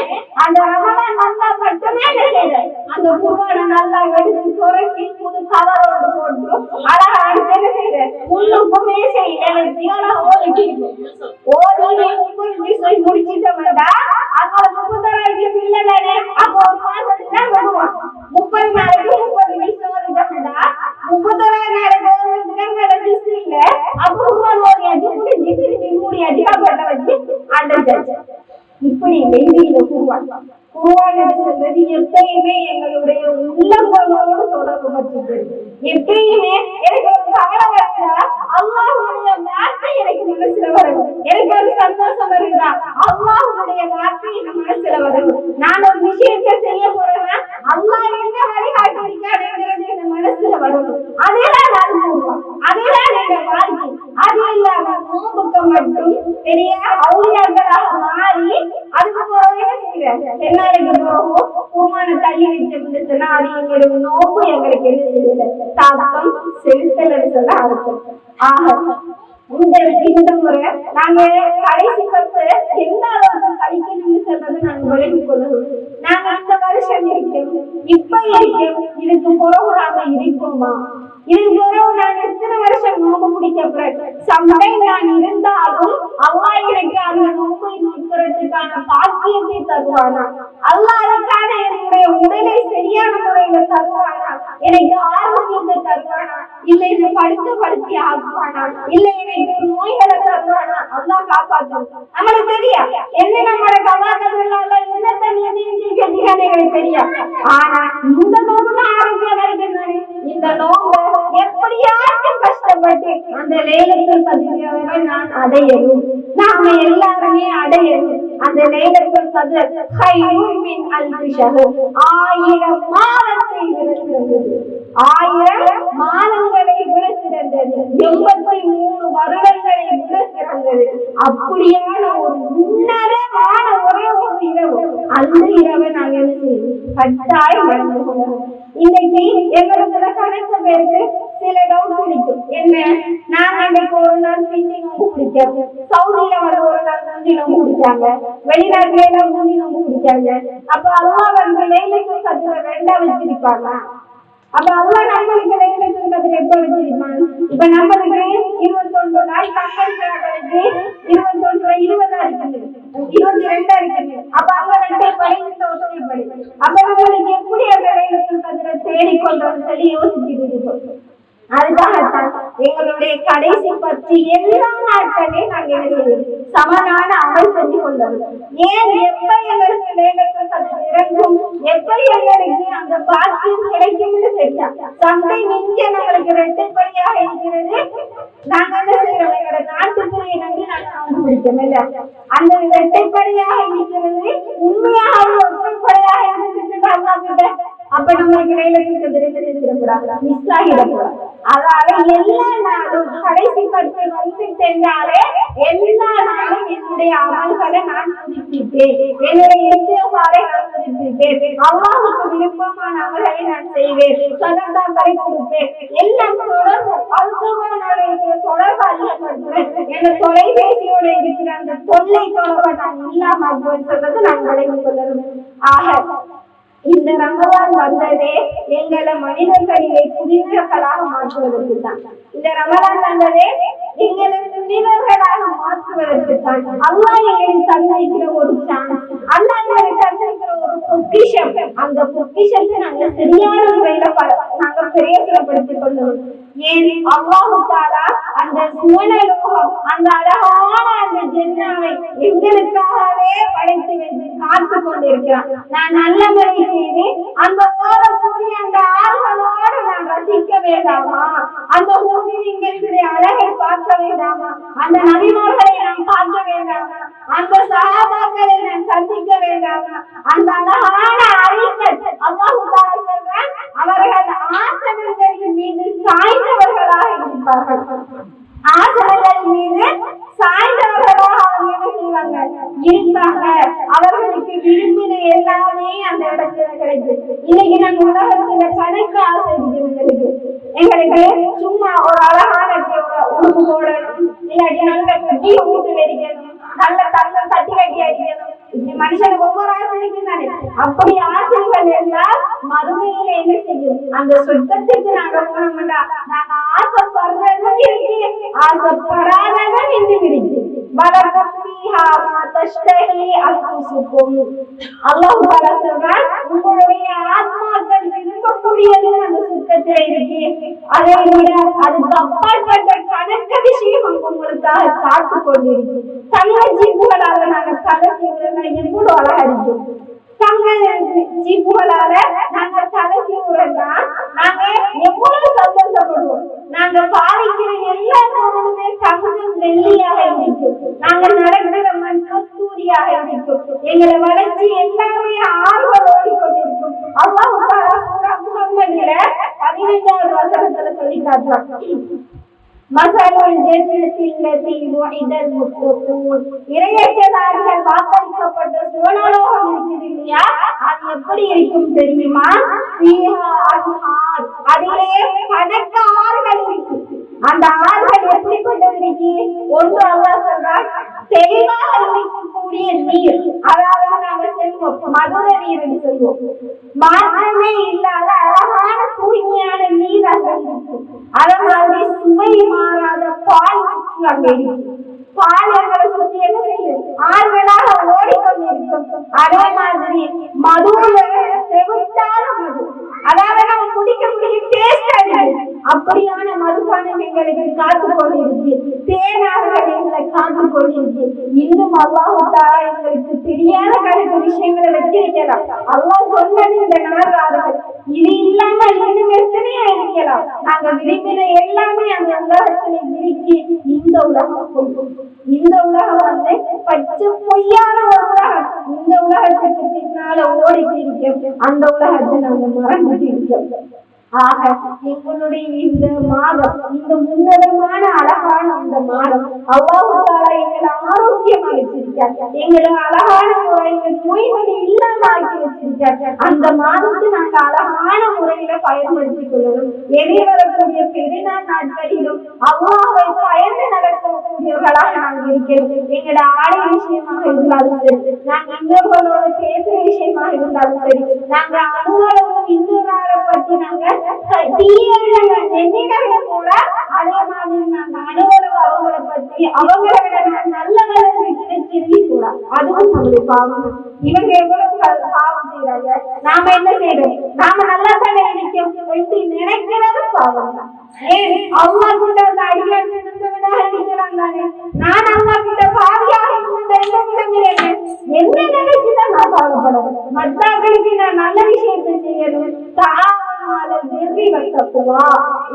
அந்த ரமலான் வந்தா மட்டுமே என்ன செய்யறேன், அந்த குர்ஆனை நல்லா எடுத்து குறைச்சி புது கவரோடு போட்டு அழகா அடுத்து என்ன செய்யறேன், உள்ளுக்குமே செய்யல ஜீவனா ஓதி முடிச்சிட்டோம்டா அங்க 30 இல்லதானே, அப்போ ஒரு மாசத்துக்கு தான் வருவான். 30 நாளைக்கு 30 நிமிஷம் ஓதிட்டோம்டா 31 நாளைக்கு ஓதுறதுக்கு இல்ல. அப்போ ஓதியாச்சு முடிஞ்சு திரும்பி மூடியாச்சு கபோர்ட்ல வச்சு அடைச்சாச்சு. இப்படி வெயில குர்ஆன் சொல்றது எப்பயுமே எங்களுடைய உள்ளங்களோடு தொடர்பு படுத்துது. எப்பயுமே எனக்கு ஒரு கவலை வருதா, அல்லாஹ்வுடைய வார்த்தை எனக்கு மனசுல வரும். எனக்கு ஒரு சந்தோஷம் வருதா, அல்லாஹ்வுடைய வார்த்தை என் மனசுல வரும். நான் ஒரு விஷயத்தை செய்ய போறேன்னா அல்லாஹ் என்ன வழிகாட்டி இருக்காருங்கிறது என் மனசுல வரும். அதேதான் நான் சொல்லுவேன், அதேதான் எங்க வாழ்க்கை. அது இல்லாம நோம்புக்கு மட்டும் பெரிய அவுளியாக்களாக மாறி அதுக்கு பிறகு என்ன செய்யறேன், என்னாலுக்கு பிறகு குர்ஆனை தள்ளி வச்சு சொன்னா அது எங்களுடைய நோம்பு எங்களுக்கு என்ன செய்யல தாக்கம் செலுத்தல் சொல்ல அர்த்தம். ஆக இந்த முறை நாங்க கடைசி பத்து எந்த அளவுக்கு கழிக்கணும்னு சொல்றது நாங்க விளங்கிக் கொள்ளணும். நாங்க இந்த வருஷம் இருக்கோம், இப்ப இருக்கோம், இதுக்கு பிறகு நாங்க இருக்கோமா, இதுக்கு பிறகு நான் எத்தனை வருஷம் நோம்பு முடிக்க பிறகு சண்டை நான் இருந்தாலும் அல்லாஹ் எனக்கு அந்த நோம்பை நோக்கிறதுக்கான பாக்கியத்தை தருவானா, அல்லாஹ் அதுக்கான என்னுடைய உடலை சரியான முறையில தருவானா, எனக்கு ஆரோக்கியத்தை தருவானா, இல்ல என்னை படுத்தி ஆக்குவானா, இல்ல எனக்கு நோய்களை தருவானா, அல்லாஹ் காப்பாற்றும். நம்மளுக்கு தெரியா என்ன நம்மளோட கவாக்கத்துல என்ன தண்ணி எங்களுக்கு தெரியும். ஆனா இந்த நோம்பு ஆரோக்கியம் வருகிறது. இந்த நோம்பு எப்படியாச்சும் கஷ்டப்பட்டு அந்த லைலத்துல் கத்ரை நான் அடையணும், நாம எல்லாருமே அடையணும். அந்த லைலத்துல் கத்ர் கைரும் மின் அல்ஃபி ஷஹர், 1000 மாதத்தை விட சிறந்தது, 1000 மாதங்களை விட சிறந்தது, 83 வருடங்களை விட சிறந்தது. அப்படியான ஒரு உன்னதமான ஒரே ஒரு இரவு, அந்த இரவை நாங்க என்ன செய்யணும், கட்டாயம் நடந்து கொள்ளணும். இன்னைக்கு எங்களுக்கு கணக்கு பேருக்கு சில டவுட் இருக்கும். என்ன, நாங்க இன்னைக்கு ஒரு நாள் பிந்தி நோம்பு பிடிச்சோம், சவுதியில வந்து ஒரு நாள் முந்தி நோம்பு பிடிச்சாங்க, வெளிநாட்டுல எல்லாம் முந்தி நோம்பு பிடிச்சாங்க. அப்ப அல்லாஹ் வந்து லைலத்துல் கத்ரை 2 வச்சிருப்பாங்க. அப்ப அல்லாஹ் நம்மளுக்கு லைலத்துல் கத்ரை எப்ப வச்சிருப்பாங்க? இப்ப நம்மளுக்கு 21 நாள், தமிழ்நாடுகளுக்கு 21 20 இருக்குது, 22 இருக்குது. அப்ப அங்க 2 படி, இந்த ஒற்றை படி. அப்ப நம்மளுக்கு எப்படி அந்த லைலத்துல் கத்ரை தேடிக்கொள்றோம்னு சொல்லி யோசிச்சுட்டு இருக்கோம். அதுக்காகத்தான் எங்களுடைய கடைசி 10 எல்லா நாட்களையும் நாங்க சமனான அமல் செஞ்சு கொண்டோம். ஏன் எப்ப எங்களுக்கு லைலத்துல் கத்ர் இறங்கும், எப்ப எங்களுக்கு அந்த பாக்கியம் கிடைக்கும்னு தெரியா. சண்டை மிஞ்ச நம்மளுக்கு 2 படியாக இருக்கிறது. நாங்க என்ன செய்யறோம், எங்களோட நாட்டுக்குரிய நம்பி நாங்க கண்டுபிடிக்கல. அந்த இரட்டைப்படையாக இருக்கிறது உண்மையாக ஒற்றைப்படையாக இருந்துட்டு அப்ப நம்மளுக்கு லைலத்துல் கத்ர் தெரிஞ்சிடக்கூடாது, மிஸ் ஆகிடக்கூடாது. அதாவது எல்லா நாளும் கடைசி 10 வந்து சென்றாலே எல்லா நாளும் என்னுடைய அமல்களை நான் புதுப்பிப்பேன், என்னுடைய இஸ்திக்பாரை நான் புதுப்பிப்பேன், அல்லாஹ்வுக்கு விருப்பமான அமல்களை நான் செய்வேன், சதகாக்களை கொடுப்பேன், எல்லாம் தொடர்பு அல்குர்ஆனோட தொடர்பு அதிகப்படுத்துவேன், என் தொலைபேசியோட இருக்கிற அந்த தொல்லை தொடர்பை நான் இல்லாமல் சொல்றது நான் விளங்கிக் கொள்ளணும். ஆக இந்த ரமலான் வந்ததே எங்களை மனிதர்களிலே புனிதர்களாக மாற்றுவதற்கு தான். இந்த ரமலான் வந்ததே எங்களை புனிதர்களாக மாற்றுவதற்கு தான். அல்லாஹ் எங்களுக்கு தந்திருக்கிற ஒரு சான்ஸ், அல்லாஹ் எங்களுக்கு தந்திருக்கிற ஒரு பொக்கிஷம். அந்த பொக்கிஷத்தை நாங்க சரியான முறையில நாங்க பிரயோசனப்படுத்திக் கொள்ளணும். ஏன் அல்லாஹ் தஆலா அந்த சுவனலோகம், அந்த அழகான அந்த ஜன்னாவை எங்களுக்காகவே படைத்து வைத்து காத்து கொண்டிருக்கிறான். நான் நல்ல முறை செய்து அந்த ஓடக்கூடிய அந்த ஆறுகளோடு நான் ரசிக்க வேண்டாமா? அந்த ஊரிங்களுடைய அழகை பார்க்க வேண்டாமா? அந்த நபிமார்களை நான் பார்க்க வேண்டாமா? அந்த சஹாபாக்களை நான் சந்திக்க வேண்டாமா? அந்த அழகான அறிஞர் அல்லாஹ் தஆலா சொல்றான், அவர்கள் ஆசனங்களின் மீது சாய்ந்தவர்களாக இருப்பார்கள். ஆசனங்கள் மீது சாய்ந்தவர்களாக அவங்க என்ன செய்வாங்க இருப்பாங்க. அவர்களுக்கு விரும்பின எல்லாமே அந்த இடத்துல கிடைக்கும். இன்னைக்கு நம்ம உலகத்துல கணக்கு ஆசை இருக்கிறவங்களுக்கு, எங்களுக்கு சும்மா ஒரு அழகான உடுப்பு போடணும், இல்லாட்டி நல்ல கட்டி ஊட்டு வெடிக்கணும், நல்ல தங்க கட்டி கட்டி அடிக்கணும், இப்படி மனுஷனுக்கு ஒவ்வொரு ஆசை இருக்குதானே. அப்படி ஆசைகள் எல்லாம் மறுமையில என்ன செய்யும்? அந்த சொர்க்கத்துக்கு நாங்க போனோம்னா நாங்க ஆசைப்படுறதும் இருக்கு, ஆசைப்படாததும் இன்னும் இருக்கு. உங்களுடைய ஆத்மாக்கள் விரும்பக்கூடியது அந்த சுத்தத்துல இருக்கு. அதை விட அதுக்கு அப்பாற்பட்ட கணக்க விஷயம் உங்களுக்காக காத்து கொண்டிருக்கு. தங்க ஜீப்புகளால நாங்க தலை சீவுறதுனா எவ்வளவு அழகா இருக்கு. தங்க ஜீப்புகளால நாங்க தலை சீவுறதுனா நாங்க எவ்வளவு சந்தோஷப்படுவோம். நாங்க பாவிக்கிற எல்லா பொருளுமே தங்கம் வெள்ளியாக இருக்கும். நாங்க நடக்கிற மண் கஸ்தூரியாக இருக்கும். எங்களை வளர்ச்சி எல்லாமே ஆர்வம் ஓடிக்கொண்டிருக்கும். அல்லாஹ் தஆலா சூரா முஹம்மதுல 15வது வசனத்துல சொல்லி காட்டுறாங்க, மஸலுல் ஜன்னத்தில் லதி வஇதல் முத்தகூன். இறையச்சதாரிகள் வாக்களிக்கப்பட்ட சுவனலோகம் இருக்குது இல்லையா, அது எப்படி இருக்கும் தெரியுமா? ஃபீஹா அன்ஹார், அதிலே கணக்க ஆறுகள் இருக்கு. அந்த ஆறுகள் எப்படிப்பட்டது இருக்கு? ஒன்று அல்லாஹ் சொல்றான், தெளிவாக இருக்கக்கூடிய நீர், அதாவது நாங்க செல்வோம் மதுர நீர் என்று சொல்வோம், மாற்றமே இல்லாத அழகான தூய்மையான நீர் அங்க இருக்கும். அதே மாதிரி சுவை மாறாத பால் அங்க இருக்கும். பால் எங்களை சுத்தி என்ன செய்யும்? ஆறுகளாக ஓடிக்கொண்டிருக்கும். அதே மாதிரி மதுவுல செவிட்டான மது, அதாவது நம்ம குடிக்க டேஸ்டா இருக்கு. அப்படியான மதுபானம் எங்களுக்கு காத்து கொண்டிருக்கு. தேனார்கள் எங்களை காத்து கொண்டிருக்கு. இன்னும் அல்லாஹ் தஆலா எங்களுக்கு தெரியாத கணக்கு விஷயங்களை வச்சிருக்கலாம். அல்லாஹ் சொன்னது இந்த 4 ஆறுகள், இது இல்லாம இன்னும் எத்தனையோ இருக்கலாம். நாங்க விரும்பின எல்லாமே அந்த உலகத்துல இருக்கு. இந்த உலகம் இந்த உலகம் வந்து பச்சை பொய்யான ஒரு உலகம். இந்த உலகத்துக்கு பின்னால ஓடிட்டு இருக்கோம். அந்த உலகத்தை நாங்க மறந்துட்டு இருக்கோம். ஆக எங்களுடைய இந்த மாதம், இந்த உன்னதமான அழகான அந்த மாதம் அல்லாஹ் தஆலா எங்களை ஆரோக்கியமா வச்சிருக்காங்க. எங்களை அழகான முறையில நோய்கள் இல்லாம ஆக்கி வச்சிருக்காங்க. அந்த மாதத்தை நாங்க அழகான முறையில பயன்படுத்திக் கொள்ளணும். எதிர்வரக்கூடிய பெருநாள் நாட்களிலும் அல்லாஹ்வை பயந்து நடக்கக்கூடியவர்களாக நாங்கள் இருக்கிறோம். எங்களோட ஆடை விஷயமாக இருந்தாலும் சரி, நாங்க இன்னொருவரோட பேசுற விஷயமாக இருந்தாலும் சரி, நாங்க அனுகூலமும் இன்னொரு ஆளை பத்தி நாங்க என்னிடமே கூட அதே மாதிரி நாங்க அனுகூலம் அவங்களை பத்தி அவங்களை விட நல்லவர்களுக்கு நினைச்சிருக்கி கூட அதுவும் நம்மளுடைய பாவம். இவங்க எவ்வளவு பாவம் செய்யறாங்க, நாம என்ன செய்யறோம்? நாம நல்லா தானே நினைக்கிறது பாவம் தான். ஏன் அம்மா கிட்ட அந்த அடியார் இருக்கிறாங்க தானே, நான் அம்மா கிட்ட பாவியாக என்ன நினைச்சுதான் நான் பாவப்படணும். மற்றவர்களுக்கு நான் நல்ல விஷயத்தை செய்யணும்,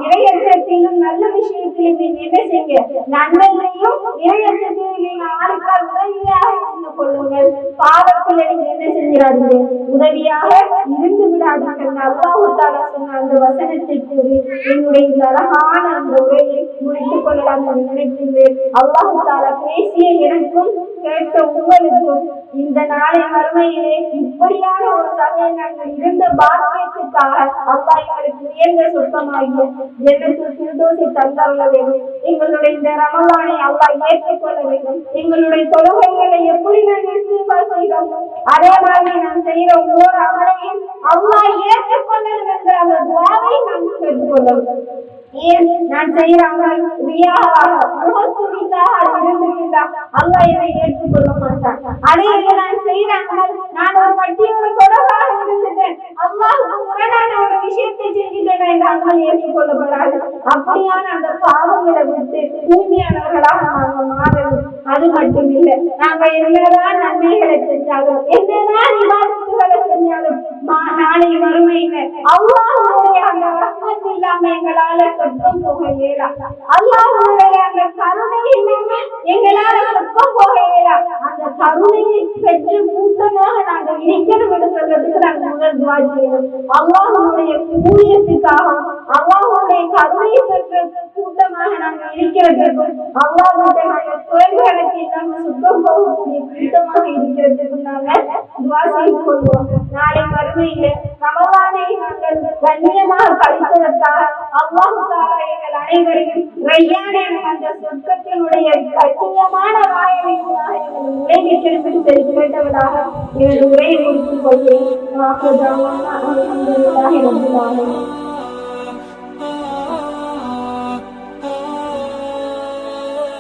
இறையச்சத்திலும் நல்ல விஷயத்திலும் நீங்க என்ன செய்ய, நன்மையிலையும் இறையச்சத்திலும் நீங்க ஆளுக்கால் உதவியாக இருந்து கொள்ளுங்கள். பாவத்தில் நீங்க என்ன செஞ்சிடாதீங்க, உதவியாக இருந்து விடாதீர்கள். அல்லாஹ் தஆலா சொன்ன அந்த வசனத்தை கூறி என்னுடைய இந்த அழகான அந்த உரையை முடித்துக் கொள்ளலாம் என்று நினைக்கின்றேன். அல்லாஹ் தஆலா பேசிய எனக்கும் கேட்ட உங்களுக்கும் இந்த நாளை மறுமையிலே இப்படியான ஒரு சபையை நாங்கள் இருந்த பாக்கியத்துக்காக அல்லாஹ் எங்களுக்கு உயர்ந்த சொர்க்கமாகிய ஜன்னத்துல் ஃபிர்தௌஸை தந்தருள வேண்டும். எங்களுடைய இந்த ரமலானை அல்லாஹ் ஏற்றுக்கொள்ள வேண்டும். எங்களுடைய தொழுகைகளை எப்படி நாங்கள் இஸ்திக்பார் செய்கிறோம் அதே மாதிரி நாம் செய்கிற ஒவ்வொரு அமலையும் அல்லாஹ் ஏற்றுக்கொள்ளணும் என்ற அந்த துஆவை நாம் கேட்டுக்கொள்ளணும். ஏன் நான் செய்கிற அமல் ரியாவாக முகஸ்துதிக்காக இருந்திருந்தால் அல்லாஹ் என்னை ஏற்றுக்கொள்ள மாட்டான். அதே நான் செய்கிற அமல் நான் ஒரு பட்டியோட தொடர்பாக இருந்துட்டேன், அல்லாஹ்வுக்கு முரணான ஒரு விஷயத்தை செஞ்சுட்டேன் என்ற அமல் ஏற்றுக்கொள்ளப்படாது. அப்படியான அந்த பாவங்களை விட்டு தூய்மையானவர்களாக நாங்கள் மாறணும். அது மட்டும் இல்லை, நாங்க என்னதான் நன்மைகளை செஞ்சாலும் என்னதான் இபாதத்துகளை செஞ்சாலும் நாளை மறுமையில அல்லாஹ்வுடைய அந்த ரஹ்மத் இல்லாம எங்களால சொர்க்கம் போக இயலாது. அல்லாஹ்வுடைய அந்த கருணை இல்லாம எங்களால சொர்க்கம் போக இயலாது. அந்த கருணையை பெற்று கூட்டமாக நாங்கள் இருக்கணும் என்று சொல்றதுக்கு நாங்கள் முதல் துஆ செய்யணும். அல்லாஹ்வுடைய ஊழியத்துக்காக அல்லாஹ்வுடைய கருணையை பெற்ற கூட்டமாக நாங்கள் இருக்கிறதுக்கும் அல்லாஹ்வுடைய நாங்கள் குறைகளுக்கு இல்லாம சொர்க்கம் போகக்கூடிய கூட்டமாக இருக்கிறதுக்கும் நாங்கள் துஆ செய்து கொள்வோம். நாளை மறுமையிலே ரமலானை நாங்கள் கண்ணியமாக கழித்ததற்காக அல்லாஹ் தஆலா எங்கள் அனைவரையும் ரய்யான் எனும் அந்த சொர்க்கத்தினுடைய கண்ணியமான வாயிலாக எங்கள் நுழைவிட்டிருப்பது தெரிவித்தவர்களாக எனது உரையை முடித்துக் கொள்கிறேன்.